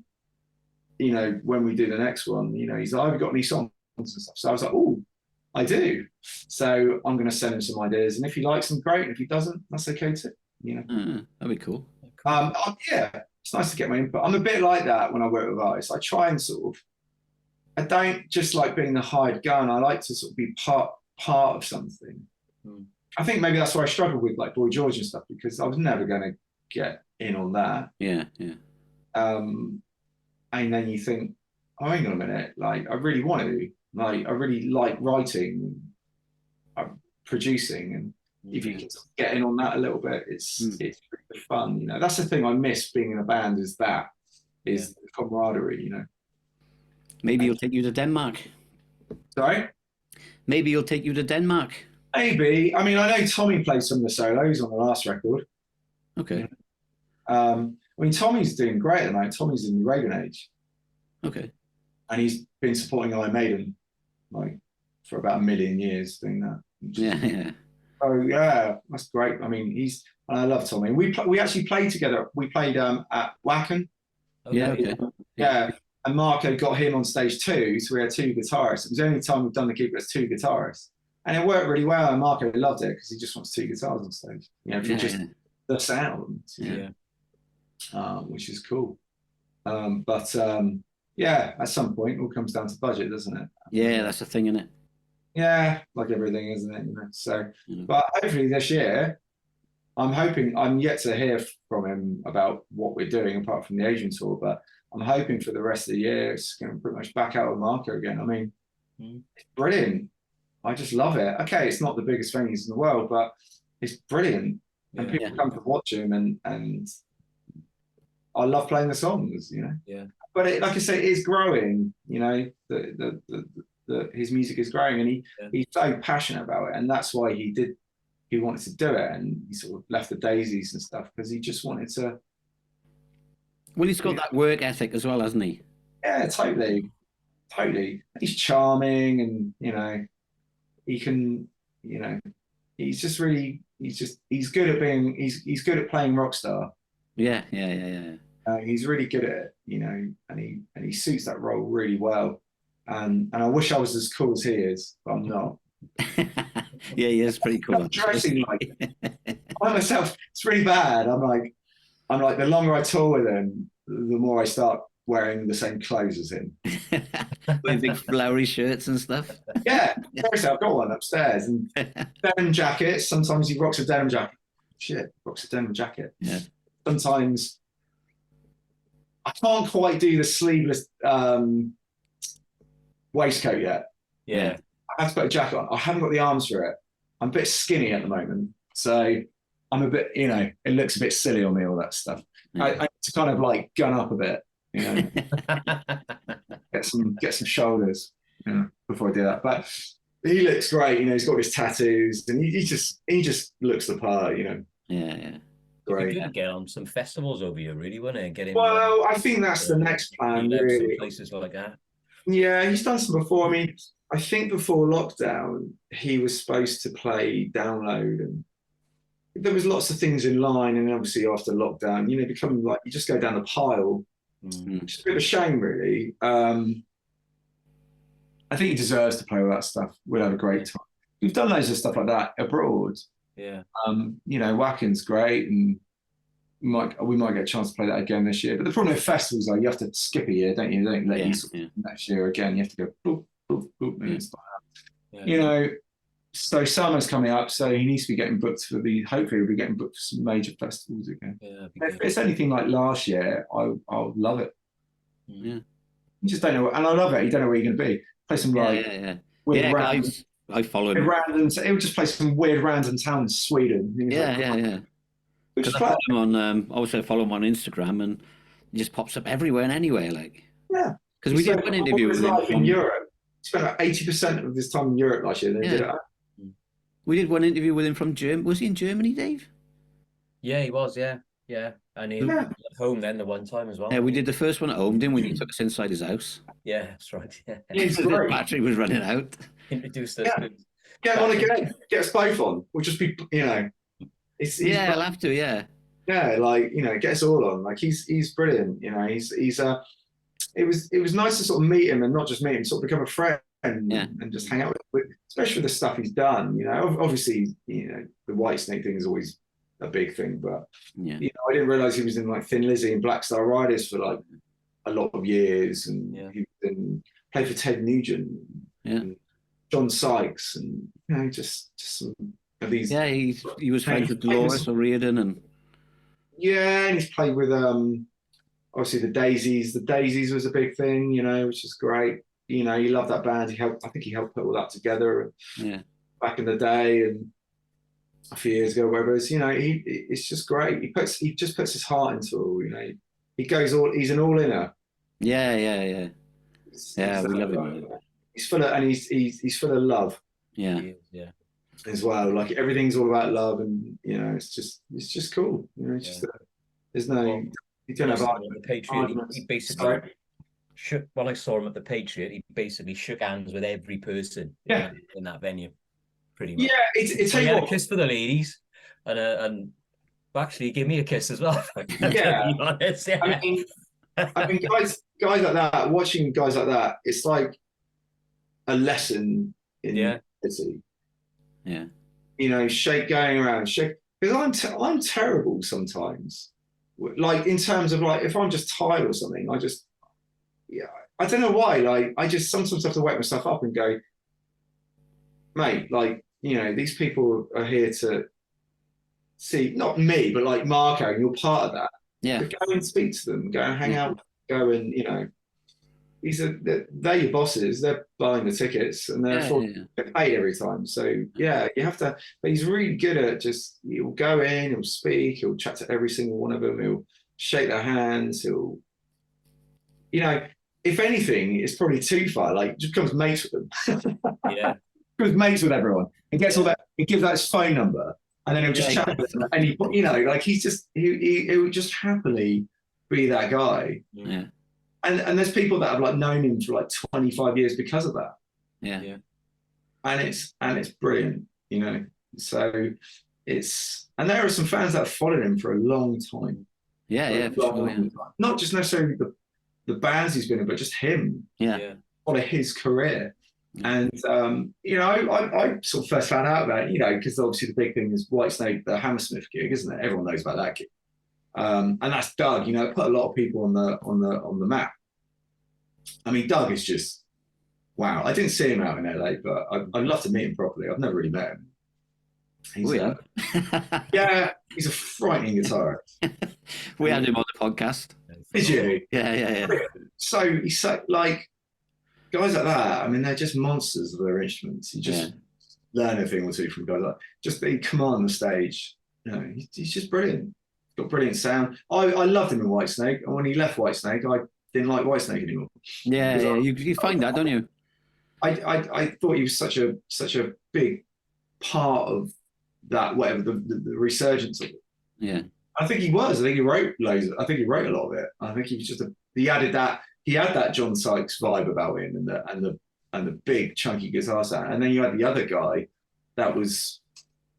when we do the next one, he's like, have you got any songs and stuff? So I was like, oh, I do. So I'm going to send him some ideas. And if he likes them, great. And if he doesn't, that's okay too. That'd be cool. Yeah, it's nice to get my input. I'm a bit like that when I work with artists. I try and I don't just like being the hired gun. I like to sort of be part of something. I think maybe that's why I struggle with like Boy George and stuff, because I was never going to get in on that. Yeah. And then you think, oh, hang on a minute, like I really want to. Like I really like writing, producing, and if you can get in on that a little bit, it's really fun. That's the thing I miss being in a band is the camaraderie. Maybe he'll take you to Denmark. Sorry? Maybe he'll take you to Denmark. Maybe. I mean, I know Tommy played some of the solos on the last record. Okay. I mean, Tommy's doing great at the moment. Tommy's in the Reagan Age. Okay. And he's been supporting Iron Maiden like for about 1 million years doing that. Yeah. Oh yeah, that's great. I mean, I love Tommy. We actually played together. We played at Wacken. Okay. Yeah. And Marco got him on stage 2, so we had 2 guitarists. It was the only time we've done the gig with 2 guitarists, and it worked really well. And Marco loved it because he just wants 2 guitars on stage. The sound. Which is cool. Yeah, at some point, it all comes down to budget, doesn't it? Yeah, that's the thing, isn't it? Yeah, like everything, isn't it? So, but hopefully this year, I'm yet to hear from him about what we're doing apart from the Asian tour, but I'm hoping for the rest of the year, it's going to pretty much back out with Marco again. I mean, it's brilliant. I just love it. Okay, it's not the biggest venues in the world, but it's brilliant. And people come to watch him, and I love playing the songs, Yeah. But like I say, it is growing. His music is growing, and he's so passionate about it, and that's why he he wanted to do it, and he sort of left the Daisies and stuff because he just wanted to. Well, he's got that work ethic as well, hasn't he? Yeah, totally. He's charming, and he can, he's just really, he's good at being, he's good at playing rock star. Yeah. He's really good at it, and he suits that role really well. And I wish I was as cool as he is, but I'm not. Yeah, he is pretty cool. I'm dressing like I myself. It's really bad. I'm like the longer I tour with him, the more I start wearing the same clothes as him. With big flowery shirts and stuff. Yeah, seriously, I've got one upstairs, and denim jackets. Sometimes he rocks a denim jacket. Shit, rocks a denim jacket. Yeah. Sometimes I can't quite do the sleeveless waistcoat yet. Yeah. I have to put a jacket on. I haven't got the arms for it. I'm a bit skinny at the moment, so I'm a bit, it looks a bit silly on me, all that stuff. Yeah. I need to kind of like gun up a bit, get some shoulders, before I do that. But he looks great, he's got his tattoos, and he just looks the part, Yeah. Great. You could get on some festivals over here, really, wouldn't it? Get him. Well, I think that's the next plan, really. Places like that. Yeah, he's done some before. I mean, I think before lockdown, he was supposed to play Download, and there was lots of things in line. And obviously after lockdown, becoming like, you just go down the pile. Which is a bit of a shame, really. I think he deserves to play all that stuff. We'll have a great time. We've done loads of stuff like that abroad. Yeah. Whacken's great, and we might get a chance to play that again this year. But the problem with festivals, you have to skip a year, don't you? They don't let you next year again. You have to go boop, boop, boop, and it's like that. So summer's coming up, so he needs to be getting booked hopefully he'll be getting booked for some major festivals again. Yeah, if it's anything like last year, I'll love it. Yeah. You just don't know, and I love it. You don't know where you're going to be. Play some weird random. I follow him. It would just play some weird random town in Sweden. Yeah. Because I follow him on, obviously I follow him on Instagram, and he just pops up everywhere and anywhere, like. Yeah. Because we did one interview with him in Europe. He spent about 80% of his time in Europe last year. We did one interview with him from Germany. Was he in Germany, Dave? Yeah, he was. Yeah. And he was at home then the one time as well. Yeah, we did the first one at home, didn't we? He took us inside his house. Yeah, that's right. Yeah. The battery was running out. Introduced us. Get on again. Get us both on. We'll just be, I'll have to. Yeah. Yeah, get us all on. Like he's brilliant. It was nice to sort of meet him, and not just meet him, sort of become a friend. And just hang out with, especially with the stuff he's done. Obviously, the Whitesnake thing is always a big thing, but I didn't realize he was in like Thin Lizzy and Black Star Riders for like a lot of years, and he played for Ted Nugent, and John Sykes, and just some of these. Yeah, he was friends with Dolores O'Riordan, and and he's played with obviously the Daisies. The Daisies was a big thing, which is great. You love that band. I think he helped put all that together. Back in the day, and a few years ago, whatever. It's just great. He just puts his heart into it all. He goes all. He's an all-inner. Yeah. We love him. He's full of, and he's full of love. Yeah. As well, like everything's all about love, and it's just cool. There's no. You don't have the Patriot. He basically. When I saw him at the Patriot, he basically shook hands with every person in that venue, pretty much. Yeah, it's he had a kiss for the ladies, and actually he gave me a kiss as well. Yeah, honest, I mean, guys like that, watching guys like that, it's like a lesson in humility. Yeah, going around, because I'm terrible sometimes. Like in terms of like if I'm just tired or something, I don't know why. Like, I just sometimes have to wake myself up and go, mate, like, these people are here to see, not me, but like Marco, and you're part of that. Yeah. But go and speak to them, go and hang out, go and, they're your bosses, they're buying the tickets, and therefore get paid every time. So, you have to, but he's really good at he'll go in, he'll speak, he'll chat to every single one of them, he'll shake their hands, he'll, if anything, it's probably too far. Like, just becomes mates with them. Becomes mates with everyone. It gets all that. It gives out his phone number. and then he'll just chat with him, and he would just happily be that guy. Yeah. And there's people that have like known him for like 25 years because of that. Yeah. And it's brilliant, you know. So and there are some fans that have followed him for a long time. Yeah, for sure, yeah. Not just necessarily the bands he's been in, but just him. Yeah. Follow his career. And you know, I sort of first found out about it, you know, because obviously the big thing is Whitesnake, the Hammersmith gig, isn't it? Everyone knows about that gig. And that's Doug, you know, it put a lot of people on the map. I mean, Doug is just wow. I didn't see him out in LA, but I'd love to meet him properly. I've never really met him. He's a frightening guitarist. We had him on the podcast. Did you? Yeah. So he's so, like, guys like that, I mean, they're just monsters of their instruments. You just learn a thing or two from guys like just they command the stage. You know, he's just brilliant. Got brilliant sound. I loved him in Whitesnake, and when he left Whitesnake, I didn't like Whitesnake anymore. Yeah. You find that, don't you? I thought he was such a big part of that, whatever the resurgence of it. Yeah. I think he was. I think he wrote loads. I think he wrote a lot of it. I think he was just he had that John Sykes vibe about him, and the big chunky guitar sound. And then you had the other guy that was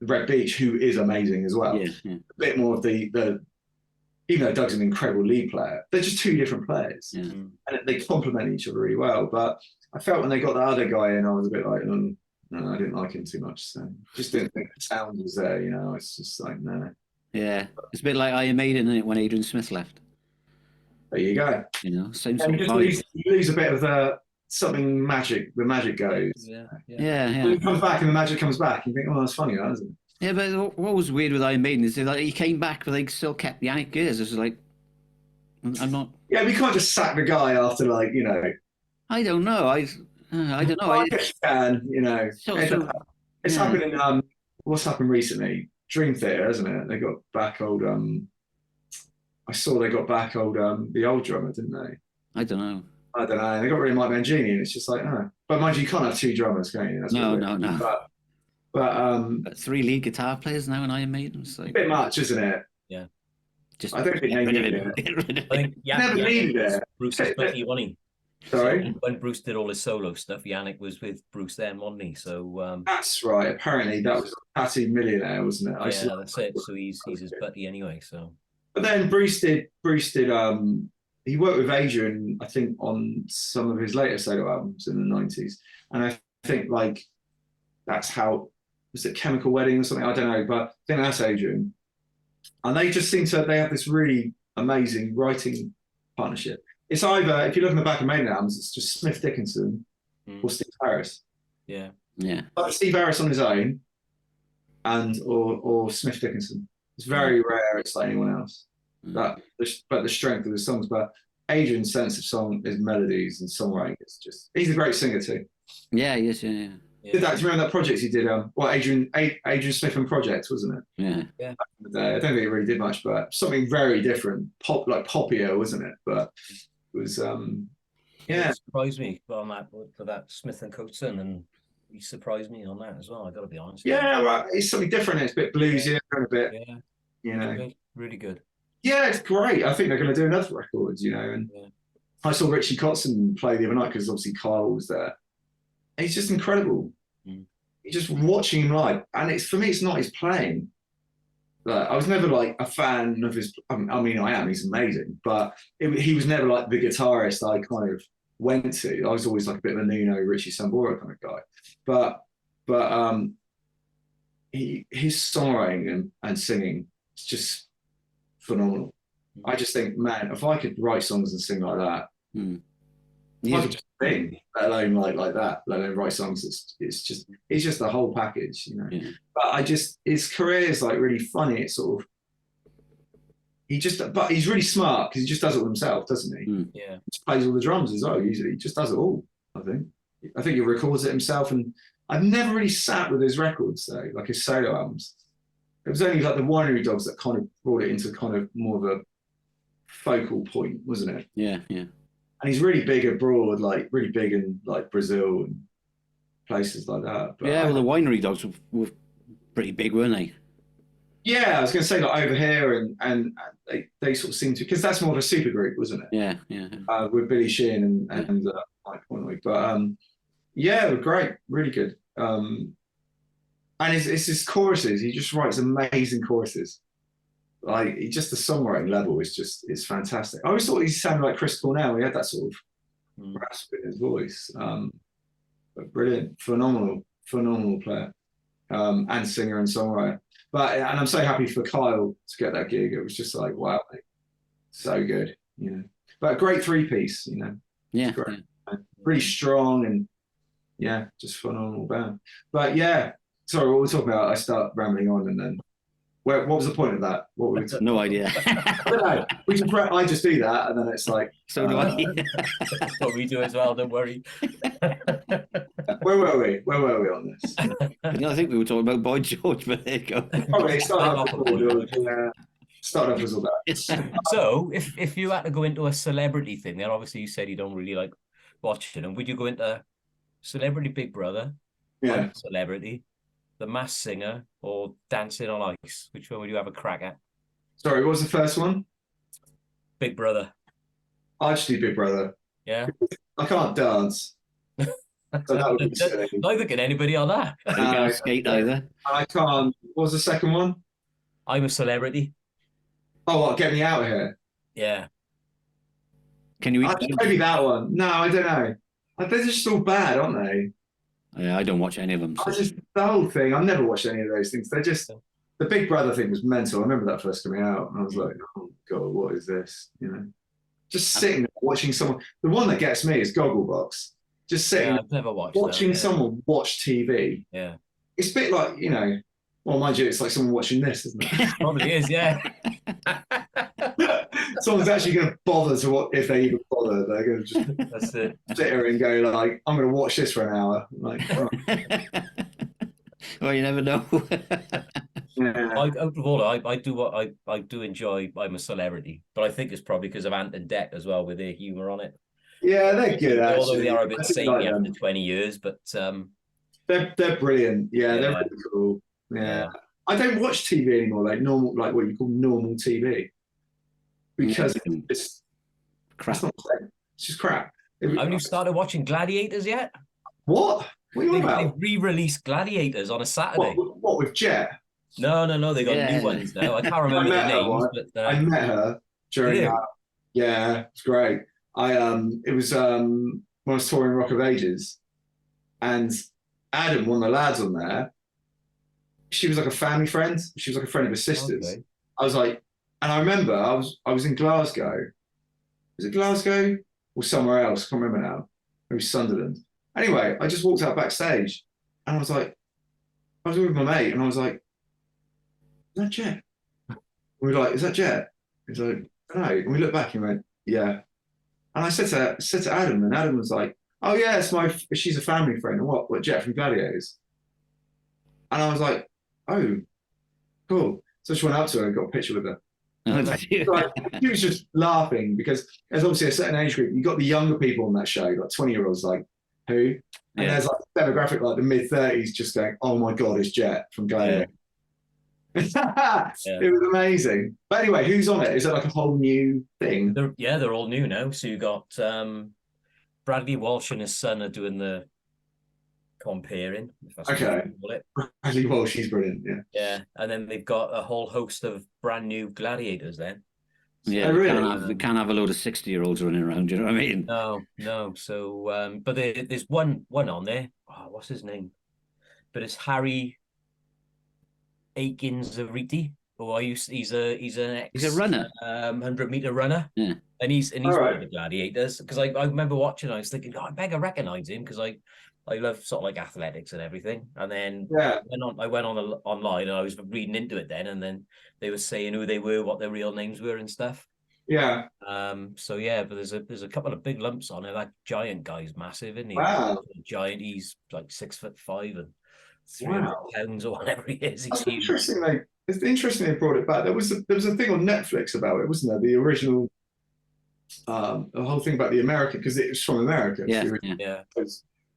Red Beach, who is amazing as well. Yeah. A bit more of the even though Doug's an incredible lead player, they're just two different players, and they complement each other really well. But I felt when they got the other guy in, I was a bit like, no, I didn't like him too much. So just didn't think the sound was there. You know, it's just like no. Yeah, it's a bit like Iron Maiden, isn't it, when Adrian Smith left? There you go. You know, same sort of vibe. You lose a bit of something magic. The magic goes. Yeah. When it comes back and the magic comes back, you think, oh, that's funny, isn't it? Yeah, but what was weird with Iron Maiden is that he came back, but they still kept Yannick Gears. It's like, I'm not. Yeah, we can't just sack the guy after, like, you know. I don't know. I don't know. I guess you can, you know. It's happening. What's happened recently? Dream Theater, isn't it? They got back old. I saw they got back old. The old drummer, didn't they? I don't know. They got rid of Mike Mangini, and it's just like, oh. But mind you can't have two drummers, can you? That's no. But 3 lead guitar players now in Iron Maiden. Like, a bit much, isn't it? Yeah. I don't think they needed it. I think never needed it. Bruce's buddy, wasn't he? Sorry? So when Bruce did all his solo stuff, Yannick was with Bruce then, wasn't he? So that's right. Apparently that was Patty Millionaire, wasn't it? Yeah, that's it. So he's his buddy anyway. So but then Bruce did he worked with Adrian, I think, on some of his later solo albums in the 90s. And I think like that's how, was it Chemical Wedding or something? I don't know, but I think that's Adrian. And they just they have this really amazing writing partnership. It's either, if you look in the back of Maiden albums, it's just Smith Dickinson or Steve Harris. Yeah. Like Steve Harris on his own or Smith Dickinson. It's very rare it's like anyone else. But the strength of the songs. But Adrian's sense of song, his melodies and songwriting, he's a great singer too. Yeah, he is, yeah. Did that? Do you remember that project he did? Adrian Smith and Project, wasn't it? Yeah. Back in the day. I don't think it really did much, but something very different, like poppier, wasn't it? But it was, It surprised me on that for that Smith and Coates, and he surprised me on that as well. I got to be honest. Yeah, right. It's something different. It's a bit bluesy and a bit, you know, really good. Yeah, it's great. I think they're going to do another record, you know. And I saw Richie Kotzen play the other night because obviously Kyle was there. And he's just incredible. Just watching him live, and for me, it's not his playing. Like, I was never like a fan of his. I mean, I am. He's amazing, but he was never like the guitarist I kind of went to. I was always like a bit of a Nuno, Richie Sambora kind of guy. But his songwriting and singing is just phenomenal. I just think, man, if I could write songs and sing like that, if I could just sing, let alone like that, let alone write songs, it's just the whole package, you know. Yeah. But his career is like really funny. It's sort of, but he's really smart because he just does it himself, doesn't he? Yeah. He just plays all the drums as well. Usually, he just does it all. I think he records it himself, and I've never really sat with his records though, like his solo albums. It was only like the Winery Dogs that kind of brought it into kind of more of a focal point, wasn't it? Yeah. And he's really big abroad, like really big in like Brazil and places like that. But the Winery Dogs were pretty big, weren't they? Yeah, I was going to say like over here, and they sort of seem to, because that's more of a super group, wasn't it? Yeah. With Billy Sheehan and Mike Portnoy. But yeah, they were great, really good. And it's his choruses. He just writes amazing choruses. Like just the songwriting level is fantastic. I always thought he sounded like Chris Cornell. He had that sort of rasp in his voice. But brilliant, phenomenal player, and singer and songwriter. And I'm so happy for Kyle to get that gig. It was just like, wow, mate, so good, you know. But a great three-piece, you know. Yeah. Really strong and yeah, just phenomenal band. But yeah, sorry, what we're talking about, I start rambling on and then what was the point of that? What were we talking No idea. I don't know. I just do that and then it's like So do I. That's what we do as well, don't worry. Where were we on this? I think we were talking about Boy George, but there you go. Okay, start off with all that. So if you had to go into a celebrity thing, then obviously you said you don't really like watching them. Would you go into Celebrity Big Brother, Yeah, Celebrity, The Masked Singer, or Dancing on Ice? Which one would you have a crack at? sorry, what was the first one? Big Brother. I just do Big Brother. Yeah. I can't dance. So that would be silly. Neither can anybody on that. You can't skate either. I can't. What was the second one? I'm a Celebrity. Oh, what? Get Me Out of Here. Yeah. Can you Maybe that one. No, I don't know. They're just all bad, aren't they? Yeah, I don't watch any of them. So. The whole thing. I've never watched any of those things. They're just the Big Brother thing was mental. I remember that first coming out, and I was like, "Oh God, what is this?" You know, just sitting there watching someone. The one that gets me is Gogglebox. Just sitting, I've never watching someone watch TV. Yeah, it's a bit like, you know. Well, mind you, it's like someone watching this, isn't it? Probably is, yeah. Someone's actually going to bother to what, if they even bother. They're going to just sit here and go like, "I'm going to watch this for an hour." Like, oh. Well, you never know. Yeah. Out of all, I do enjoy I'm a Celebrity, but I think it's probably because of Ant and Dec as well, with their humour on it. Yeah, they're good. Actually. Although they are a bit samey like after 20 years, but they're brilliant. Yeah, they're really cool. Yeah. I don't watch TV anymore, like normal, like what you call normal TV, because it's crap. It's just crap. Have you started watching Gladiators yet? What? What are you on about? They've re-released Gladiators on a Saturday. What with Jet? No, they got new ones now. I can't remember the names, but I met her during that. Yeah, it's great. It was when I was touring Rock of Ages, and Adam, one of the lads on there, she was like a family friend. She was like a friend of his sister's. Okay. I was like, and I remember I was in Glasgow. Was it Glasgow or somewhere else? I can't remember now. Maybe Sunderland. Anyway, I just walked out backstage, and I was with my mate, and I was like, "Is that Jet?" We were like, "Is that Jet?" He's like, "No." And we looked back and went, "Yeah." And I said to Adam, and Adam was like, "Oh yeah, she's a family friend." And what Jet from Gladiators? And I was like, "Oh, cool." So I just went up to her and got a picture with her. She was just laughing because there's obviously a certain age group. You've got the younger people on that show, like 20-year-olds, like who? And there's like a demographic like the mid-30s just going, "Oh my God, it's Jet from Gladiator." It was amazing. But anyway, who's on it? Is it like a whole new thing? They're all new now. So you got Bradley Walsh and his son are doing the comparing. Okay. Bradley Walsh, he's brilliant. Yeah, and then they've got a whole host of brand new gladiators then. Yeah, we can't have a load of 60-year-olds running around. You know what I mean? No. So, but there's one on there. Oh, what's his name? But it's Harry Aikins-Ariti. He's a runner, 100-meter runner. Yeah, and he's one of the gladiators. Because I remember watching, I was thinking, I beg I recognise him because I love sort of like athletics and everything. And then I went on online and I was reading into it then, and then they were saying who they were, what their real names were and stuff. Yeah. So yeah, but there's a couple of big lumps on it. That giant guy's massive, isn't he? Wow. Giant. He's like 6'5" and 300 pounds or whatever he is. That's interesting. It's interesting they brought it back. There was a thing on Netflix about it, wasn't there? The original, the whole thing about the American, because it was from America. Yeah.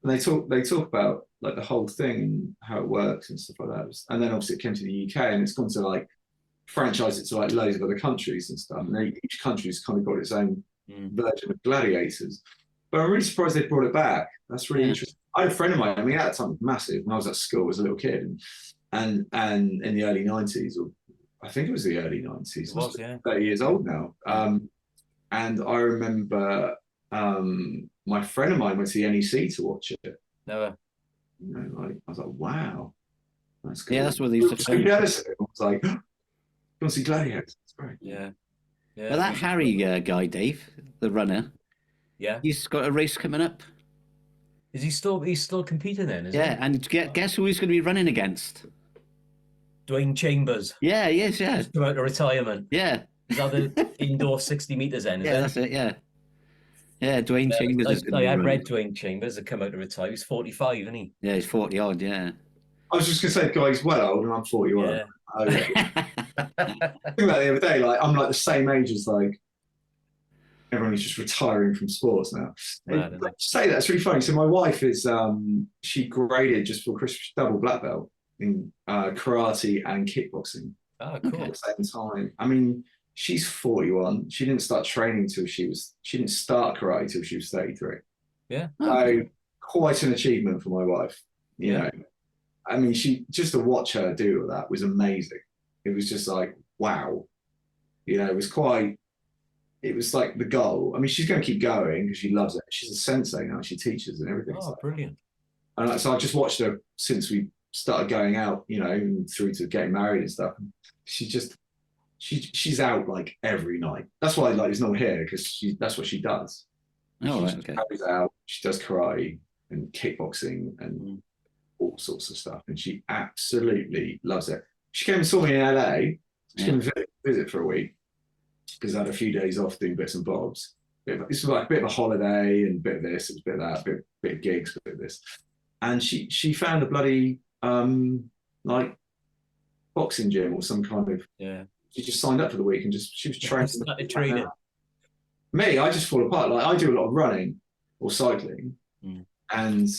And they talk about like the whole thing and how it works and stuff like that. And then obviously it came to the UK and it's gone to like franchised it to like loads of other countries and stuff. And each country's kind of got its own version of gladiators. But I'm really surprised they brought it back. That's really interesting. I had a friend of mine, I mean, at that time, massive. When I was at school as a little kid, and in the early 90s, or I think it was the early 90s. It was, yeah. 30 years old now. And I remember my friend of mine went to the NEC to watch it. Never. You know, like, I was like, wow. That's cool. Yeah, that's what they used to say. I was like, you want to see gladiators? That's great. Yeah. Well, that Harry guy, Dave, the runner, he's got a race coming up. Is he still? He's still competing then? And guess who he's going to be running against? Dwayne Chambers. Yeah, he is. Yeah, he's come out of retirement. Yeah, is that the indoor 60 meters then? That's it. Yeah, Dwayne Chambers. I read Dwayne Chambers had come out to retire. He's 45, isn't he? Yeah, he's 40 odd. Yeah. I was just gonna say, guys, well old, and I'm 41. Yeah. Think about the other day, like I'm like the same age as like everyone who's just retiring from sports now. Say that's really funny. So my wife is she graded just for Christmas double black belt in karate and kickboxing. Oh, cool. At the same time. I mean, she's 41. She didn't start training till she didn't start karate till she was 33. Yeah. So quite an achievement for my wife. You know. I mean, just to watch her do that was amazing. It was just like, wow. You know, it was like the goal. I mean, she's going to keep going because she loves it. She's a sensei now. She teaches and everything. Oh, brilliant. And so I just watched her since we started going out, you know, through to getting married and stuff. She's out like every night. That's why like it's not here because that's what she does. Oh, she goes out. She does karate and kickboxing and all sorts of stuff, and she absolutely loves it. She came and saw me in LA. She came and visit for a week because I had a few days off doing bits and bobs. This was like a bit of a holiday and a bit of this, a bit of that, a bit of gigs, a bit of this. And she found a bloody like boxing gym or some kind of She just signed up for the week and she was training. Me, I just fall apart. Like I do a lot of running or cycling, and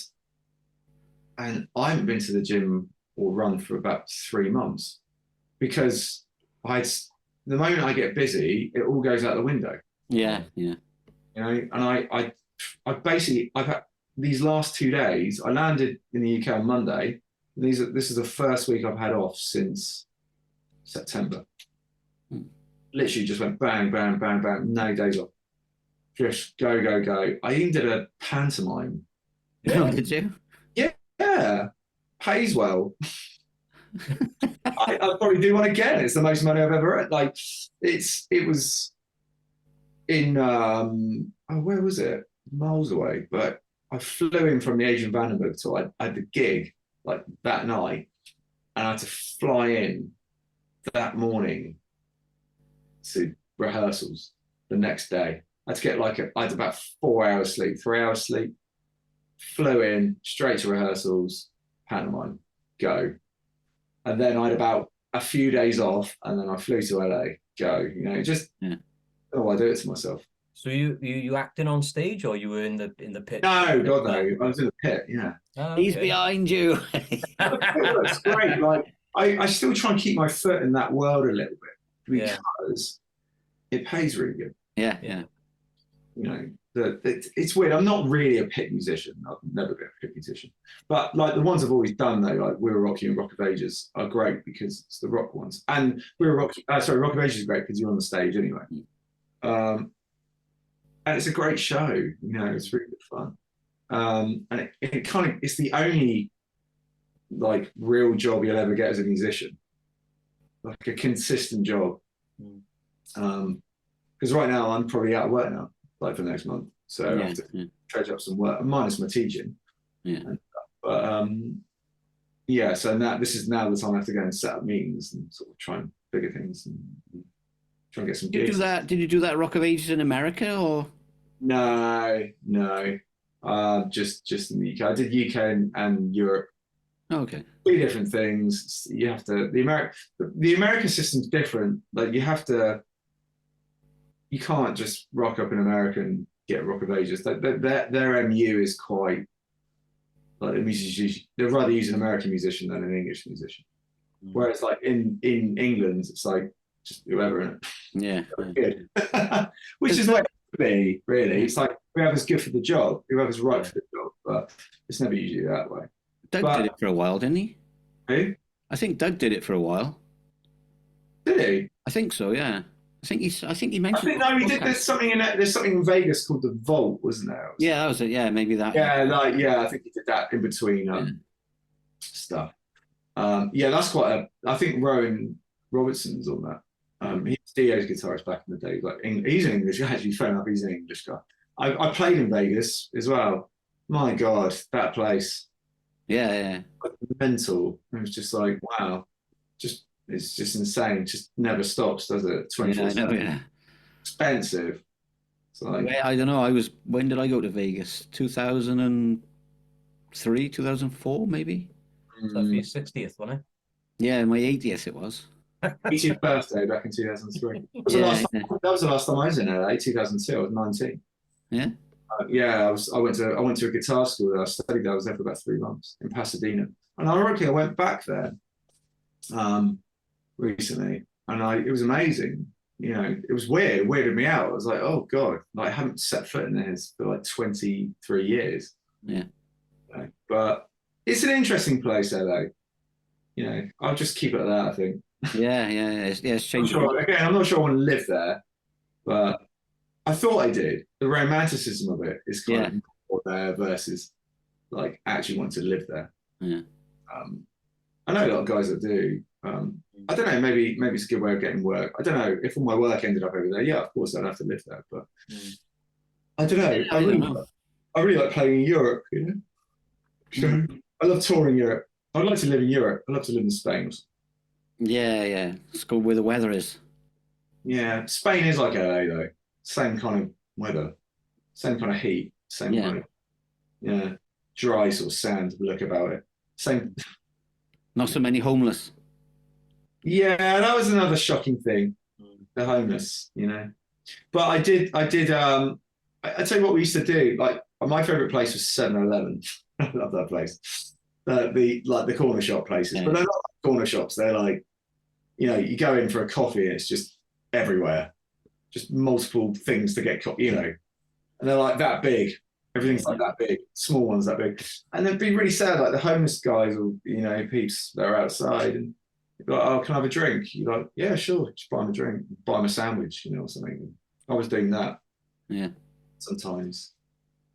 I haven't been to the gym or run for about 3 months because the moment I get busy, it all goes out the window. Yeah. You know, and I basically, I've had these last 2 days, I landed in the UK on Monday. This is the first week I've had off since September. Literally just went bang, bang, bang, bang, no days off. Just go, go, go. I even did a pantomime. Yeah, did you? Yeah, pays well. I'll probably do one again. It's the most money I've ever earned. Like it was in where was it? Miles away. But I flew in from the Asian Vandenberg tour. I had the gig like that night, and I had to fly in that morning to rehearsals the next day. I had to get I had about 4 hours sleep, 3 hours sleep. Flew in straight to rehearsals, pantomime, go, and then I had about a few days off, and then I flew to LA, go. You know, just I do it to myself. So you acting on stage, or you were in the pit? No, God no, I was in the pit. Yeah, He's behind you. It's great. Like I still try and keep my foot in that world a little bit because it pays really good. Yeah. You know. It's weird. I'm not really a pit musician. I've never been a pit musician. But like the ones I've always done though, like We Were Rock You and Rock of Ages are great because it's the rock ones. And Rock of Ages is great because you're on the stage anyway. And it's a great show. You know, it's really good fun. And it's the only like real job you'll ever get as a musician. Like a consistent job. Because right now I'm probably out of work now. Like for next month, so I have to trudge up some work, minus my teaching. So this is now the time I have to go and set up meetings and sort of try and figure things and try and get some gigs. Did you do that Rock of Ages in America or? No, just in the UK. I did UK and Europe. Oh, okay. 3 different things. You have to the American system's different. Like you can't just rock up in America and get Rock of Ages. Their MU is quite like they'd rather use an American musician than an English musician. Whereas like in England, it's like just whoever in it. Yeah. Good. Which is what it should be, really. It's like whoever's good for the job, whoever's right for the job, but it's never usually that way. Doug did it for a while, didn't he? Who? I think Doug did it for a while. Did he? I think so, yeah. I think he mentioned. He did. There's something in Vegas called the Vault, wasn't there? Yeah, that was it. Yeah, maybe that. Yeah, I think he did that in between stuff. That's quite I think Rowan Robertson's on that. He's Dio's guitarist back in the day. Like he's an English guy. Actually, fair enough, he's an English guy. I played in Vegas as well. My God, that place. Yeah. Mental. It was just like, wow. It's just insane. It just never stops, does it? 24/7. Yeah. Expensive. It's like, I don't know. When did I go to Vegas? 2003, 2004, maybe? So for your 60th, wasn't it? Yeah, my 80th it was. 80th birthday back in 2003. That was the last time I was in LA, 2002. I was 19. Yeah. I went to a guitar school there. I studied there. I was there for about 3 months in Pasadena. And ironically, I went back there recently, and it was amazing. You know, it was weird. It weirded me out. I was like, oh God, like I haven't set foot in there for like 23 years. Yeah. But it's an interesting place, LA. You know, I'll just keep it at that, I think. Yeah. It's changed. I'm not sure I want to live there, but I thought I did. The romanticism of it is kind of more there versus like actually wanting to live there. Yeah. I know a lot of guys that do. I don't know. Maybe it's a good way of getting work. I don't know if all my work ended up over there. Yeah, of course I'd have to live there, but I don't know. I really like playing in Europe. You know, I love touring Europe. I'd like to live in Europe. I'd love to live in Spain. Yeah. It's good where the weather is. Yeah, Spain is like LA though. Same kind of weather, same kind of heat, same kind of dry sort of sand look about it. Same. Not so many homeless. Yeah, that was another shocking thing, the homeless, you know. But I tell you what we used to do. Like my favorite place was 7-Eleven. I love that place. The corner shop places, but they're not like corner shops. They're like, you know, you go in for a coffee and it's just everywhere, just multiple things to get, you know, and they're like that big. Everything's like that big, small ones that big. And it'd be really sad, like the homeless guys or, you know, peeps that are outside and you'd be like, oh, can I have a drink? You're like, yeah, sure, just buy them a drink, buy them a sandwich, you know, or something. I was doing that. Yeah. Sometimes,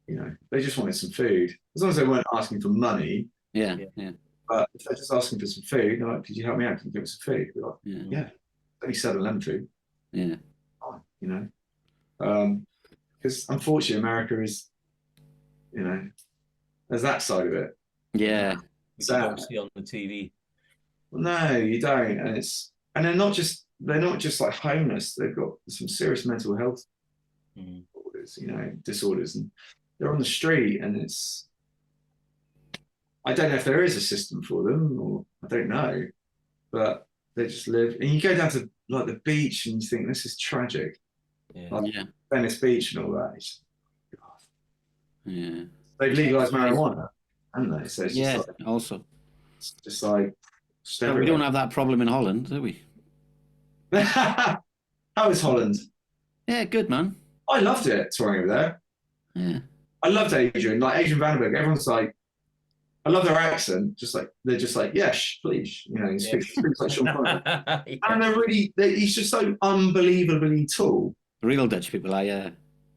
you know, they just wanted some food. As long as they weren't asking for money. Yeah. But if they're just asking for some food, they're like, could you help me out? Can you give me some food? We're like, yeah, only 7-Eleven food. Yeah. Fine, you know. Because unfortunately America is, you know, there's that side of it. Yeah. You don't see on the TV. Well, no, you don't. And they're not just like homeless. They've got some serious mental health disorders, and they're on the street, and I don't know if there is a system for them, or I don't know, but they just live. And you go down to like the beach, and you think this is tragic. Like Venice Beach and all that. It's just, they've legalized marijuana, haven't they? So it's just also. It's just like. We don't have that problem in Holland, do we? How is Holland? Yeah, good, man. I loved it touring over there. Yeah. I loved Adrian Vandenberg. Everyone's like, I love their accent. They're just like, yes, please. You know, he speaks like Sean Connery. And he's just so unbelievably tall. Real Dutch people are, yeah.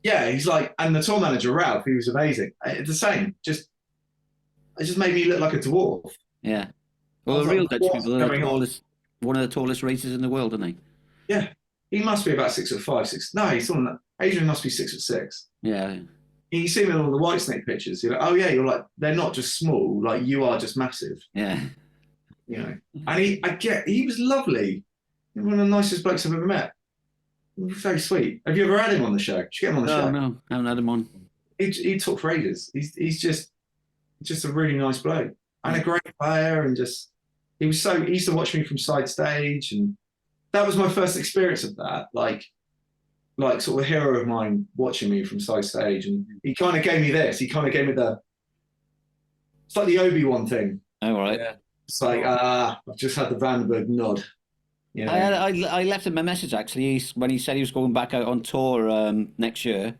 Yeah, he's like, and the tour manager, Ralph, he was amazing. It's the same. It just made me look like a dwarf. Yeah. Well, the real Dutch people are one of the tallest races in the world, aren't they? Yeah. He must be about 6'5". No, he's on that. Adrian must be 6'6". Yeah. You see him in all the Whitesnake pictures. You're like, oh yeah, you're like, they're not just small, like you are just massive. Yeah. You know, and he was lovely. He was one of the nicest blokes I've ever met. Very sweet. Have you ever had him on the show? Did you get him on the show? No, I haven't had him on. He talked for ages. He's just a really nice bloke and a great player, and he used to watch me from side stage, and that was my first experience of that. Like sort of a hero of mine watching me from side stage, and he kind of gave me this. He kind of gave me it's like the Obi-Wan thing. Oh, right. Yeah. It's like I've just had the Vandenberg nod. You know? I left him a message actually when he said he was going back out on tour next year,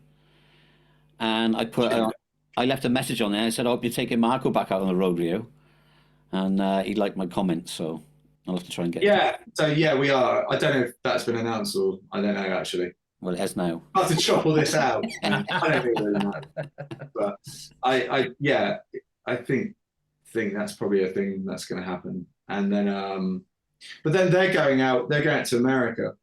and I left a message on there. I said, "I hope you're taking Marco back out on the road with you," and he liked my comment, so I'll have to try and get. So we are. I don't know if that's been announced or I don't know actually. Well, it has now. I have to chop all this out. I don't think really matter. But I think that's probably a thing that's going to happen. And then, but then they're going out to America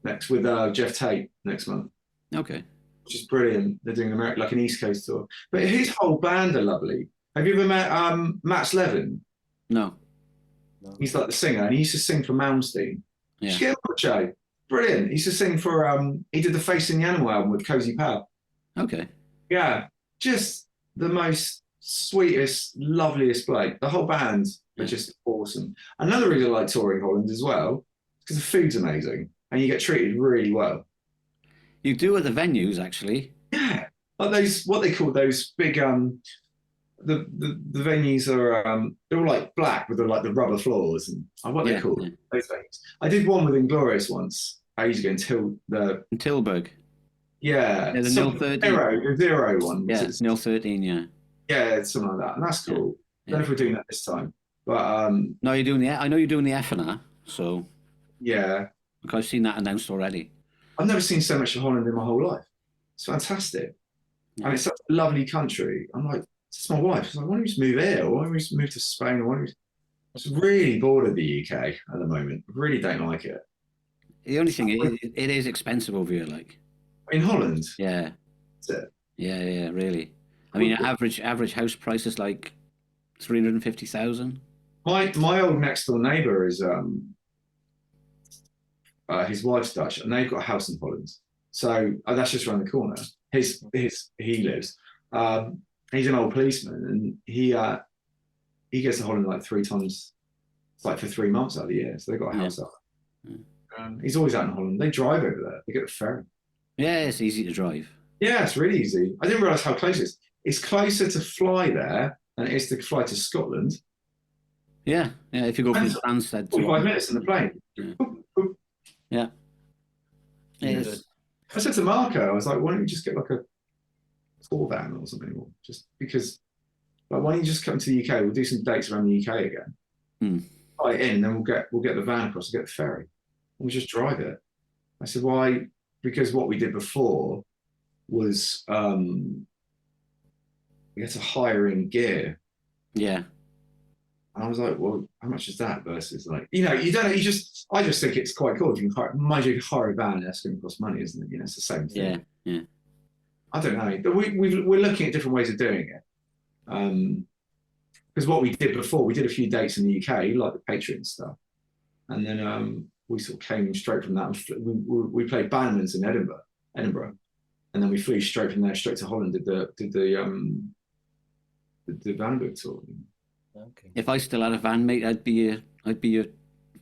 next with Jeff Tate next month. Okay. Which is brilliant. They're doing America, like an East Coast tour. But his whole band are lovely. Have you ever met Matt Slevin? No. He's like the singer, and he used to sing for Malmsteen. Yeah. Just get him on the show. Brilliant. He used to sing for he did the Facing the Animal album with Cozy Powell. Okay. Yeah. Just the most sweetest, loveliest bloke. The whole band are just awesome. Another reason I like touring Holland as well, because the food's amazing and you get treated really well. You do at the venues, actually. Yeah. Like those, what they call those big the venues are they're all like black with the rubber floors and what they call those venues. I did one with Inglorious once ages ago in Tilburg. Yeah, the Nil 13. Zero one. Yeah, it's Nil 13. Yeah. Yeah, it's something like that, and that's cool. I don't know if we're doing that this time, but no, you're doing I know you're doing the FNR, so yeah, I've seen that announced already. I've never seen so much of Holland in my whole life. It's fantastic, and it's such a lovely country. I'm like, it's my wife. She's like, why don't we just move here? Or why don't we just move to Spain? Or why don't we... I'm just really bored of the UK at the moment. I really don't like it. The only thing it is expensive over here, like in Holland. Yeah. That's it. Yeah, really. I mean, average house price is like 350,000. My old next door neighbour is his wife's Dutch, and they've got a house in Holland. So that's just around the corner. He lives. He's an old policeman, and he gets to Holland like 3 times, like for 3 months out of the year. So they've got a house up. He's always out in Holland. They drive over there. They get the ferry. Yeah, it's easy to drive. Yeah, it's really easy. I didn't realise how close it is. It's closer to fly there than it is to fly to Scotland. Yeah. If you go from Stansted, 45 minutes in the plane. Yeah. I said to Marco, I was like, why don't you just get like a tour van or something? Just because, like, why don't you just come to the UK? We'll do some dates around the UK again. Fly it in, and then we'll get the van across, we'll get the ferry, and we'll just drive it. I said, why? Because what we did before was we had to hire in gear. Yeah. And I was like, well, how much is that versus like, you don't know, I just think it's quite cool. If you can hire a van, that's going to cost money, isn't it? It's the same thing. Yeah. I don't know. But we're looking at different ways of doing it. Because what we did before, we did a few dates in the UK, like the Patreon stuff. And then we sort of came straight from that. We played Bannerman's in Edinburgh. And then we flew straight from there, straight to Holland, did the Vandenberg tour. Okay. If I still had a van, mate, I'd be your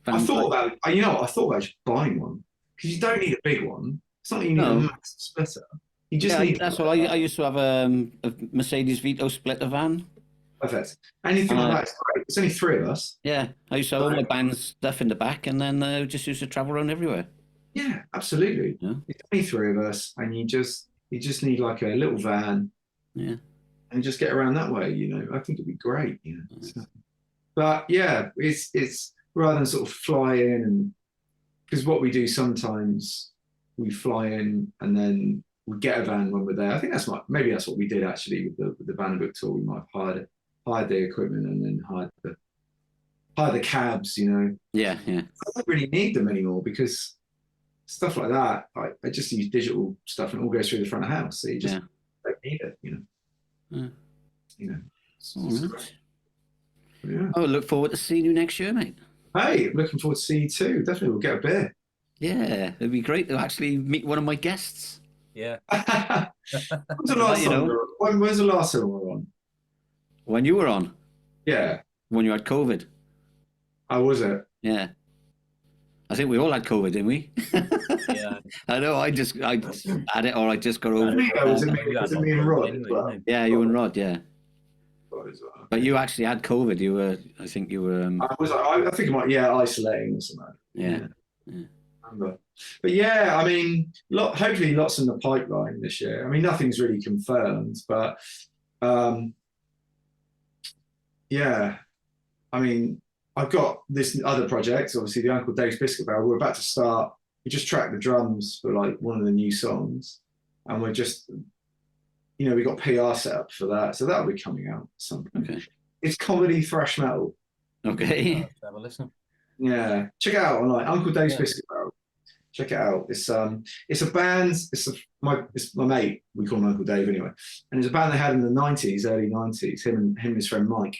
van. I thought about just buying one, because you don't need a big one. It's not like you need a massive splitter. You just need. That's what I used to have a Mercedes Vito splitter van. Perfect. Anything like that is great. It's only 3 of us. Yeah, I used to have all my band's stuff in the back, and then just used to travel around everywhere. Yeah, absolutely. Yeah. It's only 3 of us, and you just need like a little van. Yeah. And just get around that way, I think it'd be great, But yeah, it's rather than sort of fly in, and because what we do sometimes, we fly in and then we get a van when we're there. I think maybe that's what we did actually with the Vandenberg tour. We might have hired the equipment and then hired the cabs, Yeah. I don't really need them anymore, because stuff like that, I just use digital stuff and it all goes through the front of the house. So you just don't need it, Yeah. I look forward to seeing you next year, mate. Hey, looking forward to seeing you too. Definitely, we'll get a beer. Yeah, it'd be great to actually meet one of my guests. Yeah. When's the last time we were on? When you were on? Yeah. When you had COVID. How was it? Yeah. I think we all had COVID, didn't we? Yeah. I know. I had it, or I just got over it. Was it me and Rod as well? Yeah, you and Rod. Yeah. But you actually had COVID. I think you were. I think I might, isolating or something. Yeah. But yeah, I mean, hopefully lots in the pipeline this year. I mean, nothing's really confirmed, but yeah, I mean, I've got this other project, obviously the Uncle Dave's Biscuit Barrel. We're about to start. We just tracked the drums for like one of the new songs, and we're just, we got PR set up for that, so that'll be coming out at some point. Okay. It's comedy thrash metal. Okay. Have a listen. Yeah, check it out online. Uncle Dave's Biscuit Barrel. Check it out. It's a band. It's my mate. We call him Uncle Dave anyway. And it's a band they had in the '90s, early '90s. Him and his friend Mike.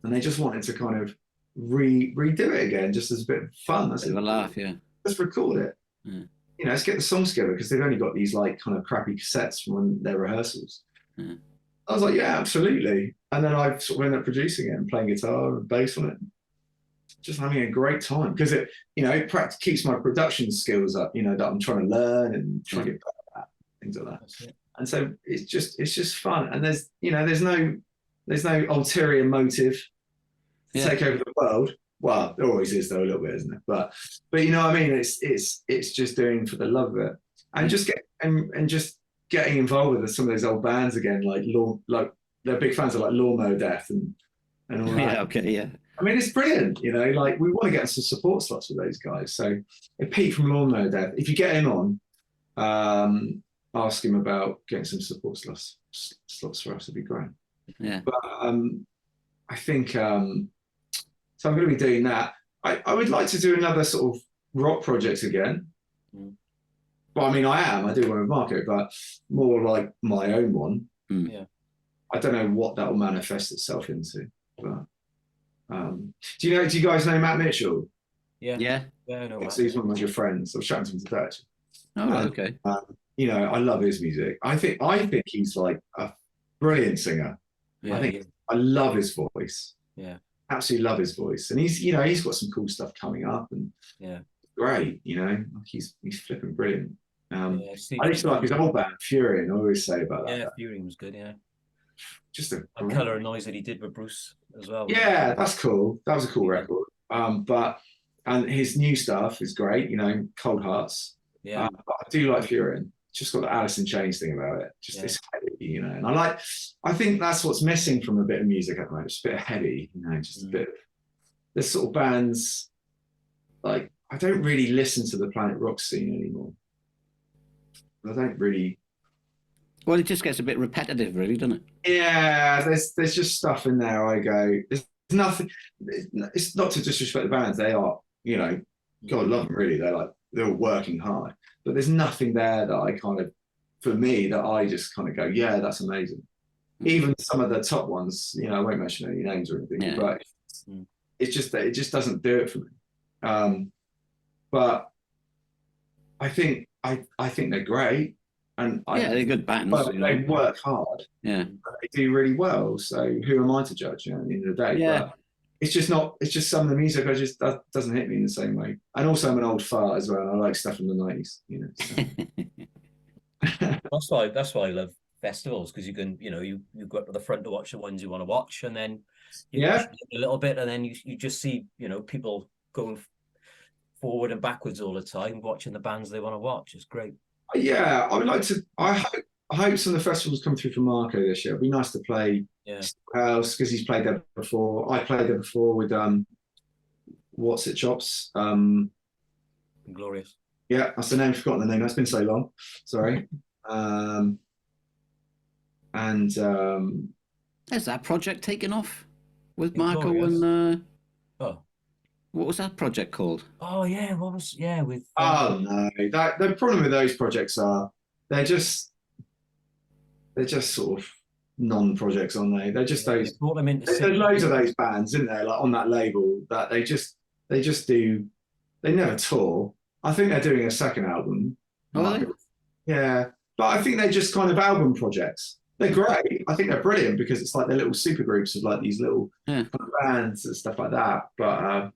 And they just wanted to kind of redo it again, just as a bit of fun. That's a laugh, yeah. Let's record it. Yeah. Let's get the songs together, because they've only got these like kind of crappy cassettes from their rehearsals. Yeah. I was like, yeah, absolutely. And then I sort of ended up producing it and playing guitar and bass on it. Just having a great time, because it keeps my production skills up, that I'm trying to learn and trying to get better at, things like that. And so it's just fun. And there's no ulterior motive to take over the world. Well, there always is though, a little bit, isn't it? But you know what I mean? It's just doing for the love of it, and just getting involved with some of those old bands again, like they're big fans of like Lawnmower Death and all that. Yeah, okay, yeah. I mean, it's brilliant, like we want to get some support slots with those guys. So if Pete from Lawnmower Death, if you get him on, ask him about getting some support slots for us, it'd be great. Yeah. But I think, so I'm going to be doing that. I would like to do another sort of rock project again. Well, I mean, I do one with Marco, but more like my own one. Yeah. I don't know what that will manifest itself into, but do you guys know Matt Mitchell? Yeah. I know. So he's one of your friends. I was chatting to him today. Oh, okay. I love his music. I think he's like a brilliant singer. Yeah, I love his voice. Yeah. Absolutely love his voice. And he's got some cool stuff coming up, and great, he's flipping brilliant. I used to like his old band, Furion. I always say about that. Yeah, Furion was good, yeah. Just a Colour and Noise that he did with Bruce as well. Yeah, that's cool. That was a cool record. And his new stuff is great, Cold Hearts. Yeah. But I do like Furion. Just got the Alice in Chains thing about it. It's heavy, and I think that's what's missing from a bit of music at the moment. Just a bit of heavy, just a bit. There's sort of bands, like, I don't really listen to the Planet Rock scene anymore. I don't really. Well, it just gets a bit repetitive, really, doesn't it? Yeah, there's just stuff in there. I go, there's nothing. It's not to disrespect the bands. They are, God love them, really. They're working hard, but there's nothing there that I kind of, for me, that I just kind of go, yeah, that's amazing. Even some of the top ones, I won't mention any names or anything, but it's just that it just doesn't do it for me. But I think they're great. And they're good bands. But they work hard. Yeah, they do really well. So who am I to judge? At the end of the day, but it's just not. It's just some of the music doesn't hit me in the same way. And also, I'm an old fart as well. I like stuff from the '90s. So. That's why I love festivals, because you can, you go up to the front to watch the ones you want to watch, and then watch a little bit, and then you just see people going forward and backwards all the time, watching the bands they want to watch. It's great. Yeah, I would like to. I hope some of the festivals come through for Marco this year. It'd be nice to play House, because he's played there before. I played there before with What's It Chops. Glorious. Yeah, that's the name. I've forgotten the name. That's been so long. Sorry. Has that project taken off with Marco and? What was that project called? Oh yeah, what was with? Oh no, the problem with those projects are they're just sort of non-projects, aren't they? They're just those. There's loads of those bands, isn't there? Like on that label, that they just do. They never tour. I think they're doing a second album. Oh, really? Yeah, but I think they're just kind of album projects. They're great. I think they're brilliant, because it's like they're little super groups of like these little bands and stuff like that. But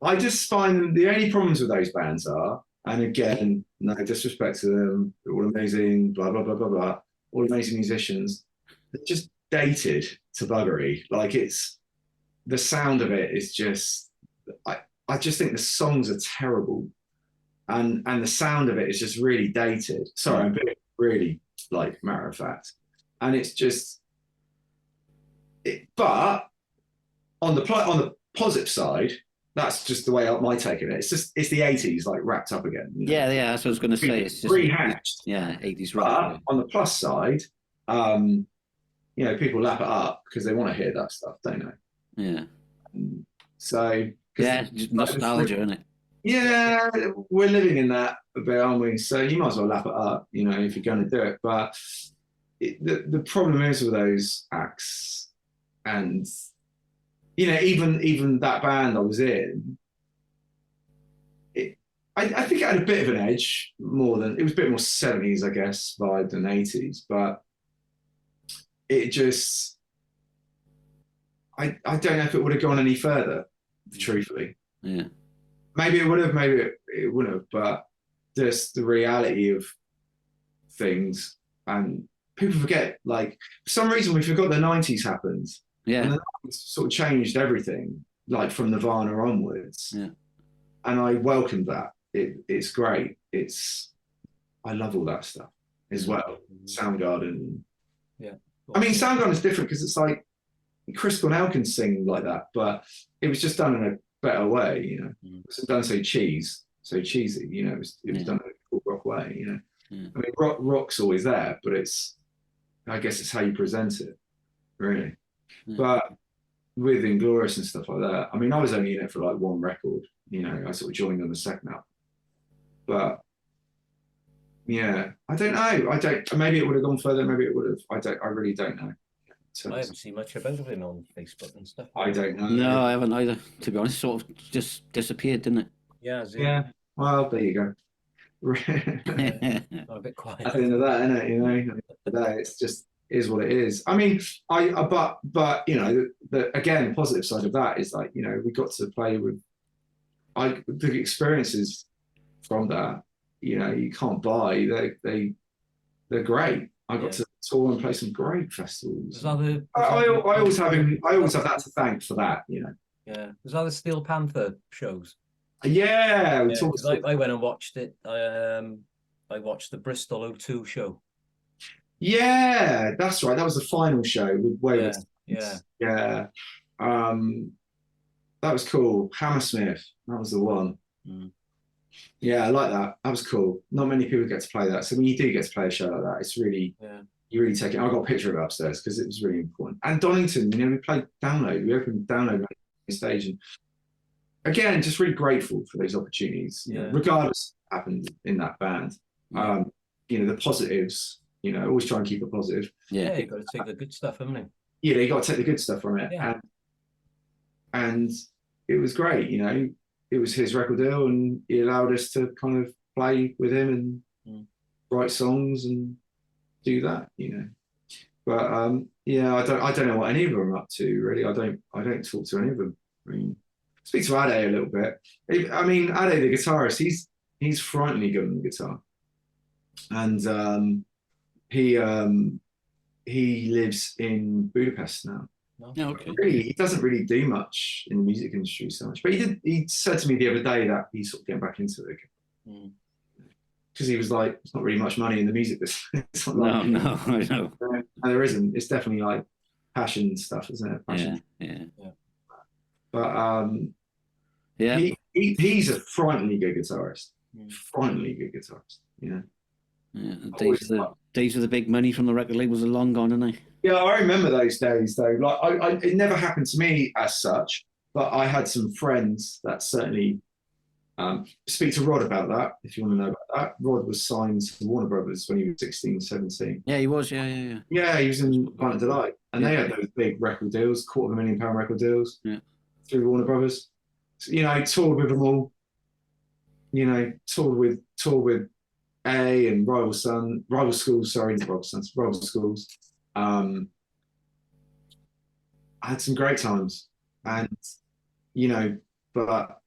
I just find the only problems with those bands are, and again, no disrespect to them, they're all amazing, blah, blah, blah, blah, blah, all amazing musicians. dated to buggery. Like the sound of it is just, I just think the songs are terrible, and the sound of it is just really dated. Sorry, I'm being really like matter of fact, and it's just. But on the positive side, that's just the way my take of it. It's the 80s like wrapped up again. You know? Yeah, that's what I was going to say. It's just rehatched. Yeah, 80s rock. But on the plus side, people lap it up because they want to hear that stuff, don't they? Yeah. So yeah, nostalgia, isn't it? Yeah, we're living in that a bit, aren't we? So you might as well lap it up, if you're going to do it. But the problem is with those acts, and even that band I was in, I think it had a bit of an edge, more than it was a bit more 70s, I guess, vibe than 80s. But it just, I don't know if it would have gone any further, truthfully. Yeah. Maybe it would have, maybe it wouldn't have, but just the reality of things, and people forget, like, for some reason we forgot the 90s happened. Yeah. And the 90s sort of changed everything, like from Nirvana onwards. Yeah. And I welcomed that. It's great. I love all that stuff as well. Soundgarden. Yeah. I mean, Soundgarden is different because it's like Chris Cornell can sing like that, but it was just done in a better way, It wasn't done so cheesy, it was done in a cool rock way, I mean, rock's always there, but I guess it's how you present it, really. But with Inglourious and stuff like that, I mean, I was only in it for like one record, I sort of joined on the second album. But yeah, I don't know. Maybe it would have gone further, maybe it would have. I really don't know. I haven't seen much about him on Facebook and stuff. I don't know. No, I haven't either. To be honest, sort of just disappeared, didn't it? Yeah. Yeah. Well, there you go. I'm a bit quiet. At the end of that, isn't it? It's just is what it is. I mean, but again, the positive side of that is like, we got to play with the experiences from that. You can't buy. They're great. I got to tour and play some great festivals. I always have that to thank for that. Yeah. Was that the Steel Panther shows? Yeah, I went and watched it. I watched the Bristol O2 show. Yeah, that's right. That was the final show with Wayward. Yeah. That was cool. Hammersmith, that was the one. Yeah, I like that. That was cool. Not many people get to play that. So when you do get to play a show like that, it's really, you really take it. I got a picture of it upstairs because it was really important. And Donington, we played Download. We opened Download on the stage. And again, just really grateful for those opportunities, regardless of what happened in that band. The positives, always try and keep it positive. Yeah, you've got to take the good stuff, haven't you? Yeah, you got to take the good stuff from it. Yeah. And it was great, it was his record deal, and he allowed us to kind of play with him and write songs and do that, But I don't know what any of them are up to, really. I don't talk to any of them. I mean, speak to Ade a little bit. I mean, Ade, the guitarist, he's frighteningly good on the guitar, and he lives in Budapest now. Okay. Really, he doesn't really do much in the music industry so much, but he said to me the other day that he's sort of getting back into it again. Because he was like, there's not really much money in the music business. No, I know. And there isn't. It's definitely like passion stuff, isn't it? Passion. Yeah. But he's a frighteningly good guitarist. Frighteningly good guitarist. Yeah. Days of the big money from the record labels are long gone, aren't they? Yeah, I remember those days though. Like, it never happened to me as such, but I had some friends that certainly. Speak to Rod about that if you want to know about that. Rod was signed to Warner Brothers when he was 16, 17. Yeah, he was. Yeah. Yeah, he was in Violent Delight, and they had those big record deals, £250,000 record deals, through Warner Brothers. So, toured with them all. Toured with A and Rival Schools. I had some great times, and but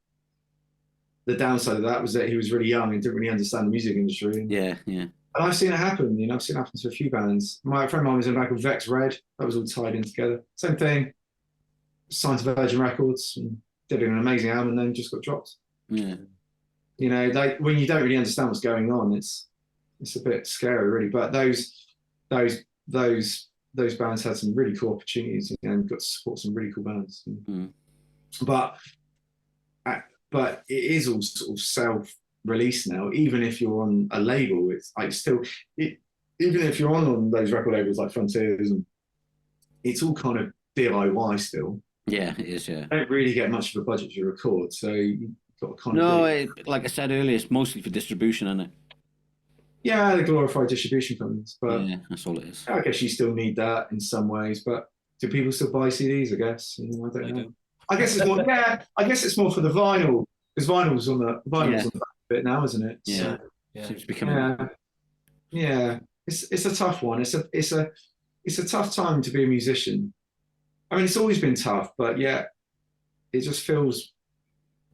the downside of that was that he was really young and didn't really understand the music industry. Yeah. And I've seen it happen. I've seen it happen to a few bands. My friend of mine was in a band called Vex Red. That was all tied in together. Same thing. Signed to Virgin Records and did an amazing album, and then just got dropped. Yeah. Like when you don't really understand what's going on, it's a bit scary, really. But those bands had some really cool opportunities, and got to support some really cool bands. But it is all sort of self-released now. Even if you're on a label, it's like even if you're on those record labels like Frontiers, and it's all kind of DIY still. Yeah, it is. Yeah. You don't really get much of a budget to record, so you've got to kind of. Like I said earlier, it's mostly for distribution, isn't it? Yeah, the glorified distribution companies, but yeah, that's all it is. I guess you still need that in some ways. But do people still buy CDs? I guess I don't know. I guess it's more. Yeah, I guess it's more for the vinyl, because vinyl's on the back a bit now, isn't it? Yeah, so, seems becoming. Yeah. It's a tough one. It's a tough time to be a musician. I mean, it's always been tough, but yeah, it just feels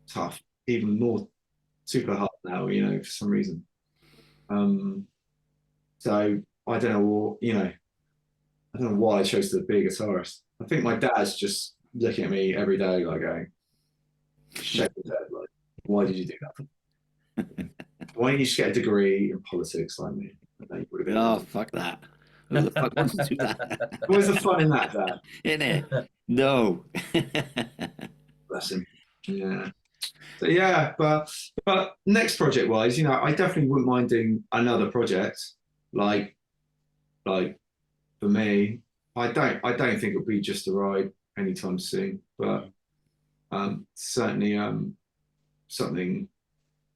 tough, even more super hard now. For some reason. So I don't know I don't know why I chose to be a guitarist. I think my dad's just looking at me every day, like going, shake his head, like, why did you do that? Why didn't you just get a degree in politics like me? Fuck that. Who the fuck wants to do that? Where's the fun in that, Dad? In it? No. Bless him. Yeah. So yeah, but next project wise, I definitely wouldn't mind doing another project. Like for me, I don't think it'll be Just a Ride anytime soon, but certainly something.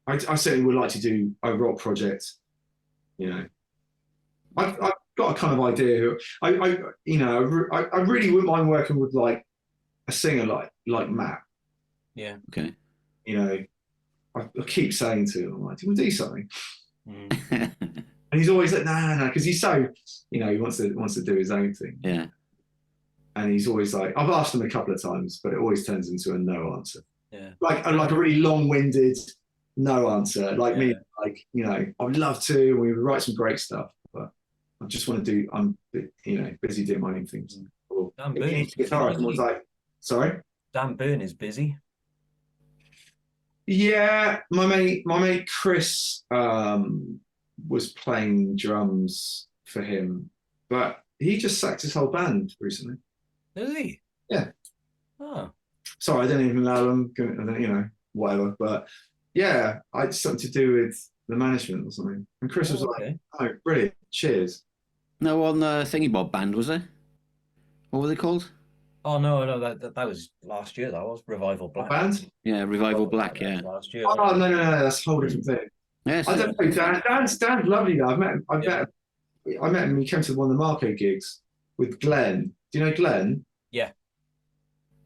I certainly would like to do a rock project. I've got a kind of idea. I really wouldn't mind working with like a singer like Matt. Yeah. Okay. I keep saying to him, I'm like, do you want to do something? Mm. And he's always like, no, because he's so, he wants to do his own thing. Yeah. And he's always like, I've asked him a couple of times, but it always turns into a no answer. Yeah. Like a really long-winded no answer. Like me, like, I would love to, we would write some great stuff, but I just want to do, I'm, busy doing my own things. Dan Byrne. Guitarist, I was like, sorry? Dan Byrne is busy. Yeah, my mate Chris was playing drums for him, but he just sacked his whole band recently. Is he? Yeah. Oh. Sorry, I don't even know him, whatever. But yeah, I had something to do with the management or something. And Chris was like, oh, brilliant, cheers. No, on the Thingy Bob band, was there? What were they called? Oh no, that was last year. That was Revival Black. Band? Yeah, Revival Black. Yeah. Last year. Oh no, that's a whole different thing. Yes. I don't know. Dan's lovely though. I met him. He came to one of the Marco gigs with Glenn. Do you know Glenn? Yeah.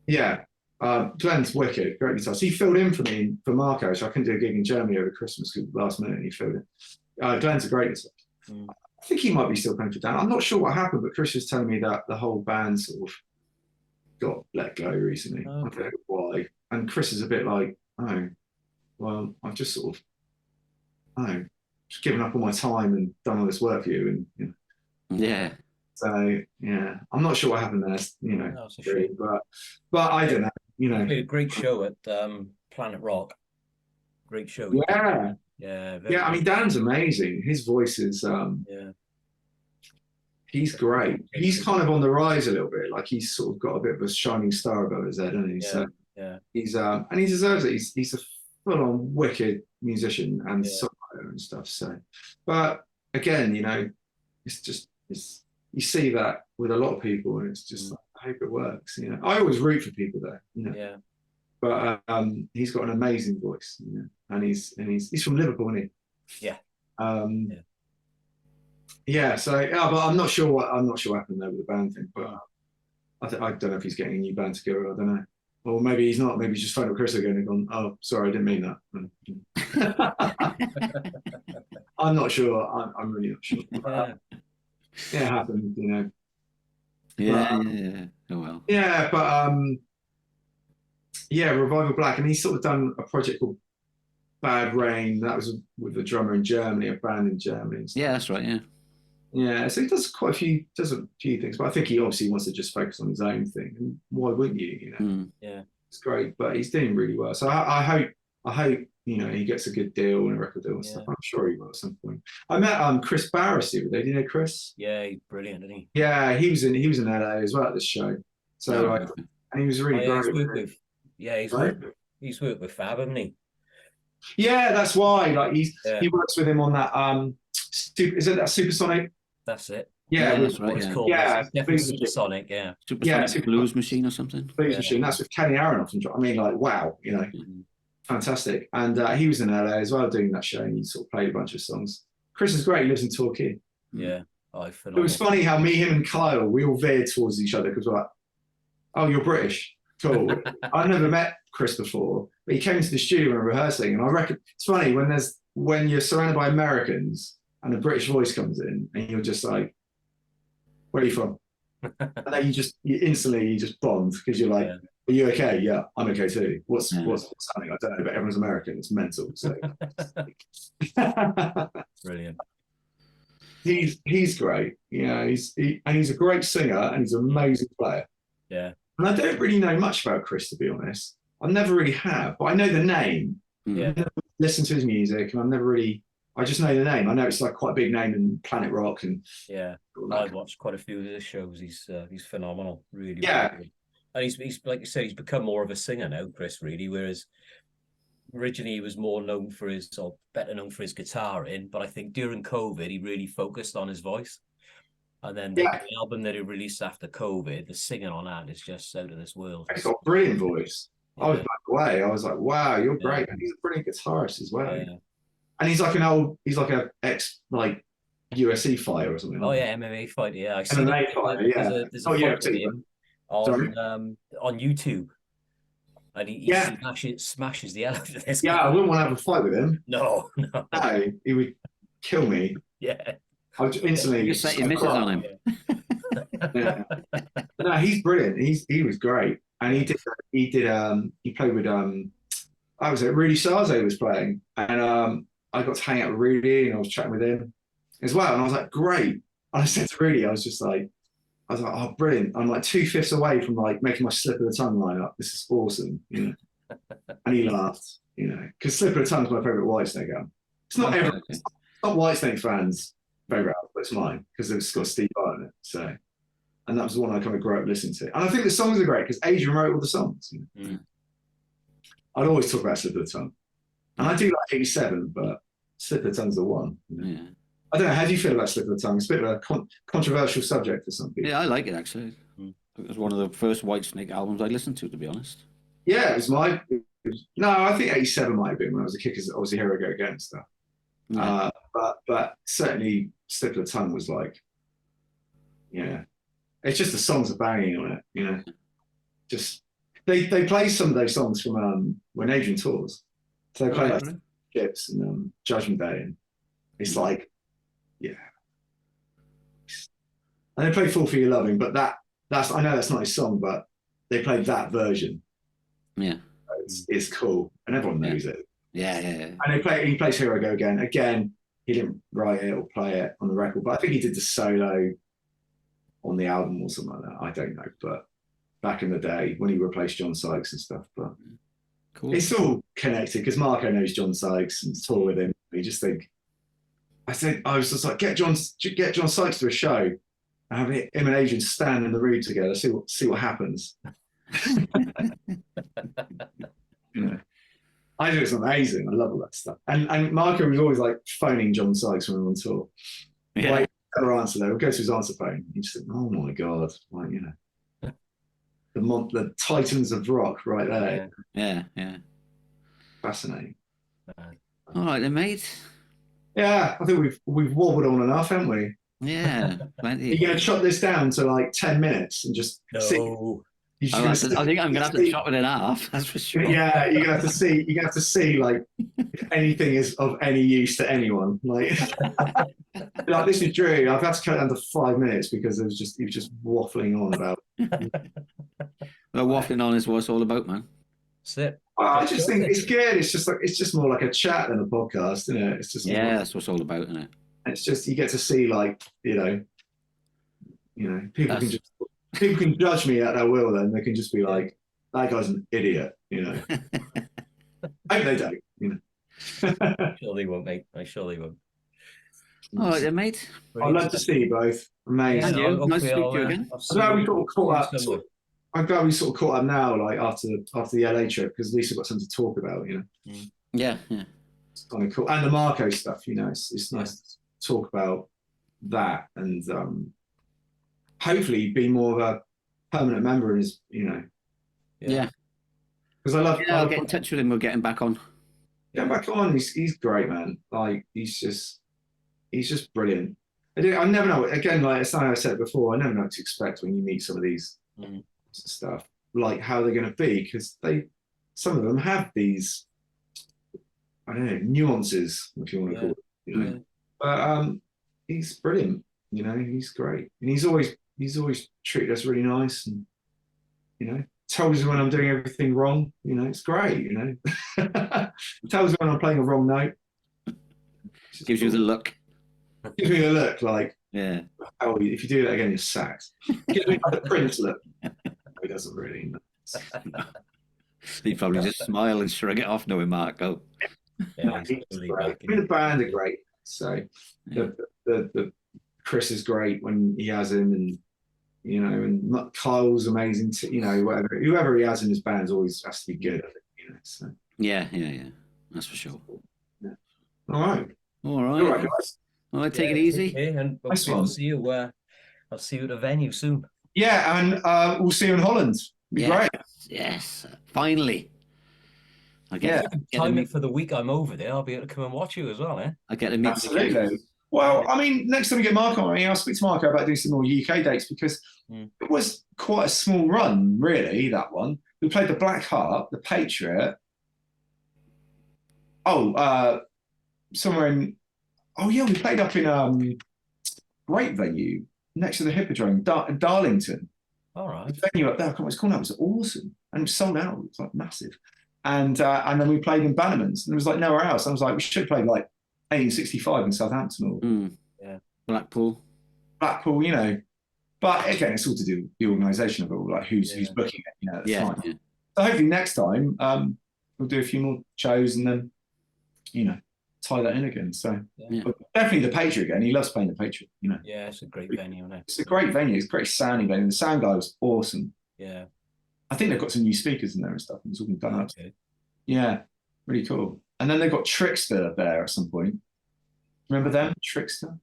Yeah. Glenn's wicked, great guitarist. He filled in for me for Marco, so I couldn't do a gig in Germany over Christmas because last minute he filled in. Glenn's a great guitarist. I think he might be still playing for Dan. I'm not sure what happened, but Chris was telling me that the whole band sort of got let go recently. I don't know why. And Chris is a bit like, oh, well, I've just sort of, just given up all my time and done all this work for you. And Yeah. So yeah, I'm not sure what happened there. Really, but I don't know. A great show at Planet Rock. Great show. Yeah. Yeah. I mean, Dan's amazing. His voice is he's great. He's kind of on the rise a little bit. Like he's sort of got a bit of a shining star above his head, hasn't he? Yeah. So yeah. He's and he deserves it. He's a full-on wicked musician and songwriter and stuff. So, but again, it's you see that with a lot of people, and it's just like, I hope it works. I always root for people there. Yeah. But he's got an amazing voice. And he's from Liverpool, isn't he? Yeah. Yeah. So but I'm not sure what happened there with the band thing. But I don't know if he's getting a new band together. I don't know. Or maybe he's not. Maybe he's just phoned up Chris again and gone, oh, sorry, I didn't mean that. I'm not sure. I'm really not sure. It happened, Yeah. Yeah. Oh well. Yeah, but Revival Black, and he's sort of done a project called Bad Rain. That was with the drummer in Germany, a band in Germany. Yeah, that's right. Yeah. Yeah, so he does a few things, but I think he obviously wants to just focus on his own thing. And why wouldn't you? You know, Yeah, it's great, but he's doing really well. So I hope you know he gets a good deal and a record deal and stuff. I'm sure he will at some point. I met Chris Barris the other day. Do you know Chris? Yeah, he's brilliant, isn't he? Yeah, he was in LA as well at this show. So and he was really great. He's worked with Fab, hasn't he? Yeah, that's why. Like he works with him on that. Is it that Supersonic? That's it. Yeah, that's right. It's called. Yeah, it's definitely Supersonic. Yeah, Supersonic Blues Machine or something. Blues Machine. That's with Kenny Aronoff and I mean, like, wow, you know, fantastic. And he was in LA as well doing that show, and he sort of played a bunch of songs. Chris is great. He lives in Torquay. Yeah, it was funny how him and Kyle, we all veered towards each other because we're like, oh, you're British. Cool. I've never met Chris before, but he came to the studio and rehearsing, and I reckon it's funny when you're surrounded by Americans and a British voice comes in, and you're just like, "Where are you from?" And then you instantly bond because you're like, "Are you okay?" "Yeah, I'm okay too." What's happening? I don't know, but everyone's American. It's mental. So brilliant. He's great. You know, he's a great singer and he's an amazing player. Yeah. And I don't really know much about Chris, to be honest. I never really have, but I know the name. Yeah. I've never listened to his music, and I just know the name. I know it's like quite a big name in Planet Rock, and I've watched quite a few of his shows. He's phenomenal, really. Yeah. Really. And he's like you said, he's become more of a singer now, Chris. Really, whereas originally he was better known for his guitaring, but I think during COVID he really focused on his voice. And then the album that he released after COVID, the singing on that is just out of this world. He's got a brilliant voice. Yeah. I was blown away. I was like, wow, you're great. And he's a brilliant guitarist as well. Yeah. And he's like an ex UFC fighter or something. Oh yeah, MMA fighter. Yeah, I see. MMA fighter. Yeah. There's a fight with him on YouTube, and he smashes the hell out of this. Yeah, I wouldn't want to have a fight with him. No, he would kill me. Yeah. I would instantly you set your misses on him. Yeah. No, he's brilliant. He was great, and he played with I was at Rudy Sarzo was playing, and I got to hang out with Rudy, and I was chatting with him as well, and I was like, great. And I said to Rudy, I was like, oh, brilliant. I'm like 2/5 away from like making my slip of the tongue line up. This is awesome, you know. And he laughed, you know, because Slip of the Tongue is my favorite Whitesnake album. It's not it's not Whitesnake fans' favorite album, but it's mine because it's got Steve Vai in it. So, and that was the one I kind of grew up listening to. And I think the songs are great because Adrian wrote all the songs. You know? I'd always talk about Slip of the Tongue, and I do like 87, but Slip of the Tongue's the one. You know? Yeah. I don't know. How do you feel about Slip of the Tongue? It's a bit of a controversial subject for some people. Yeah, I like it actually. It was one of the first Whitesnake albums I listened to be honest. Yeah, it was no, I think 87 might have been when I was a kid because obviously Here I Go Again and stuff. Yeah. But certainly Slip of the Tongue was like, yeah, it's just the songs are banging on it, you know. Just they play some of those songs from when Adrian tours. So they play like Ships and Judgment Day, and it's like, yeah. And they play Fall for Your Loving, but that's I know that's not his song, but they played that version. Yeah, it's cool, and everyone knows it. Yeah. And he plays Here I Go Again. Again, he didn't write it or play it on the record, but I think he did the solo on the album or something like that. I don't know, but back in the day when he replaced John Sykes and stuff, but cool. It's all connected because Marco knows John Sykes and tour with him. You just think, I was just like, get John Sykes to a show and have him and Adrian stand in the room together, see what happens. You know, I think it's amazing. I love all that stuff. And Marco was always like phoning John Sykes when we were on tour. Yeah. Like, never answer there. We'll go to his answer phone. You just think, oh my God, like, you know, the titans of rock right there. Yeah. Fascinating. All right then, mate. Yeah, I think we've wobbled on enough, haven't we? Yeah, plenty. You're going to chop this down to like 10 minutes and just see. I think I'm going to have to chop it in half. That's for sure. Yeah, you're going to have to see like if anything is of any use to anyone. Like this is Drew. I've had to cut it down to 5 minutes because he was just waffling on about. Well, waffling on is what it's all about, man. That's it. I just think it's good. It's just more like a chat than a podcast, isn't it? It's just that's what it's all about, isn't it? It's just you get to see people can judge me at their will. Then they can just be like, that guy's an idiot, I hope they don't, Sure they won't, mate. I sure they won't. All right then, mate. I'd love to see you both. Amazing. And you. Nice to speak to you again. I'm glad we sort of caught up. I'm glad we sort of caught up now, like after the LA trip, because at least we've got something to talk about, Yeah. It's kind of cool. And the Marco stuff, it's nice to talk about that and hopefully be more of a permanent member in his, Yeah. Because I love. I'll get in touch with him. We'll get him back on. Get back on. He's great, man. Like he's just brilliant. I never know. Again, like it's something I said before. I never know what to expect when you meet some of these stuff, like how they're going to be, because some of them have these, I don't know, nuances, if you want to call it. But he's brilliant. He's great, and he's always treated us really nice, and tells me when I'm doing everything wrong. It's great. Tells me when I'm playing a wrong note. Gives you the look. Gives me the look, like, yeah. Oh, if you do that again, you're sacked. Gives me the Prince look. No, he doesn't really. He'd probably just smile and shrug it off, knowing Marco. Yeah, he's great. The band are great. So the Chris is great when he has him, and and Kyle's amazing. Whoever he has in his band always has to be good. I think, So. Yeah, that's for sure. Yeah. All right, guys. All right, take it easy. Okay, and I'll see you. I'll see you at a venue soon. Yeah, and we'll see you in Holland. Be great. Yes, finally. Time it for the week I'm over there. I'll be able to come and watch you as well, eh? I get to meet Absolutely. Well, I mean, next time we get Marco, I'll speak to Marco about doing some more UK dates, because it was quite a small run, really, that one. We played the Black Heart, the Patriot. We played up in great venue next to the Hippodrome, Darlington. All right. The venue up there, I can't remember what it's called now. It was awesome. And it was sold out. It was like massive. And then we played in Bannerman's, and there was like nowhere else. I was like, we should have played like 1865 in Southampton or Blackpool. But again, it's all to do with the organisation of it all, like who's booking it, at the time. So hopefully next time we'll do a few more shows and then, tie that in again. So but definitely the Patriot again. He loves playing the Patriot, Yeah, it's a great venue, isn't it? It's a great venue. It's a great sounding venue. The sound guy was awesome. Yeah. I think they've got some new speakers in there and stuff. It's all been done up. Okay. Yeah, really cool. And then they've got Trickster there at some point. Remember them? Trickster?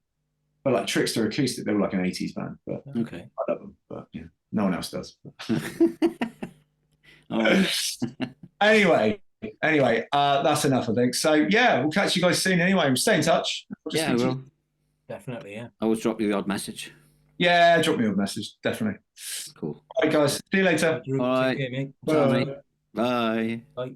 But like Trickster Acoustic, they were like an 80s band. But okay. I love them. But no one else does. Anyway, that's enough, I think. So we'll catch you guys soon anyway. We'll stay in touch. I will. Definitely, yeah. I will drop you the odd message. Yeah, drop me a message, definitely. Cool. All right, guys. See you later. All right. Bye. Bye. Bye.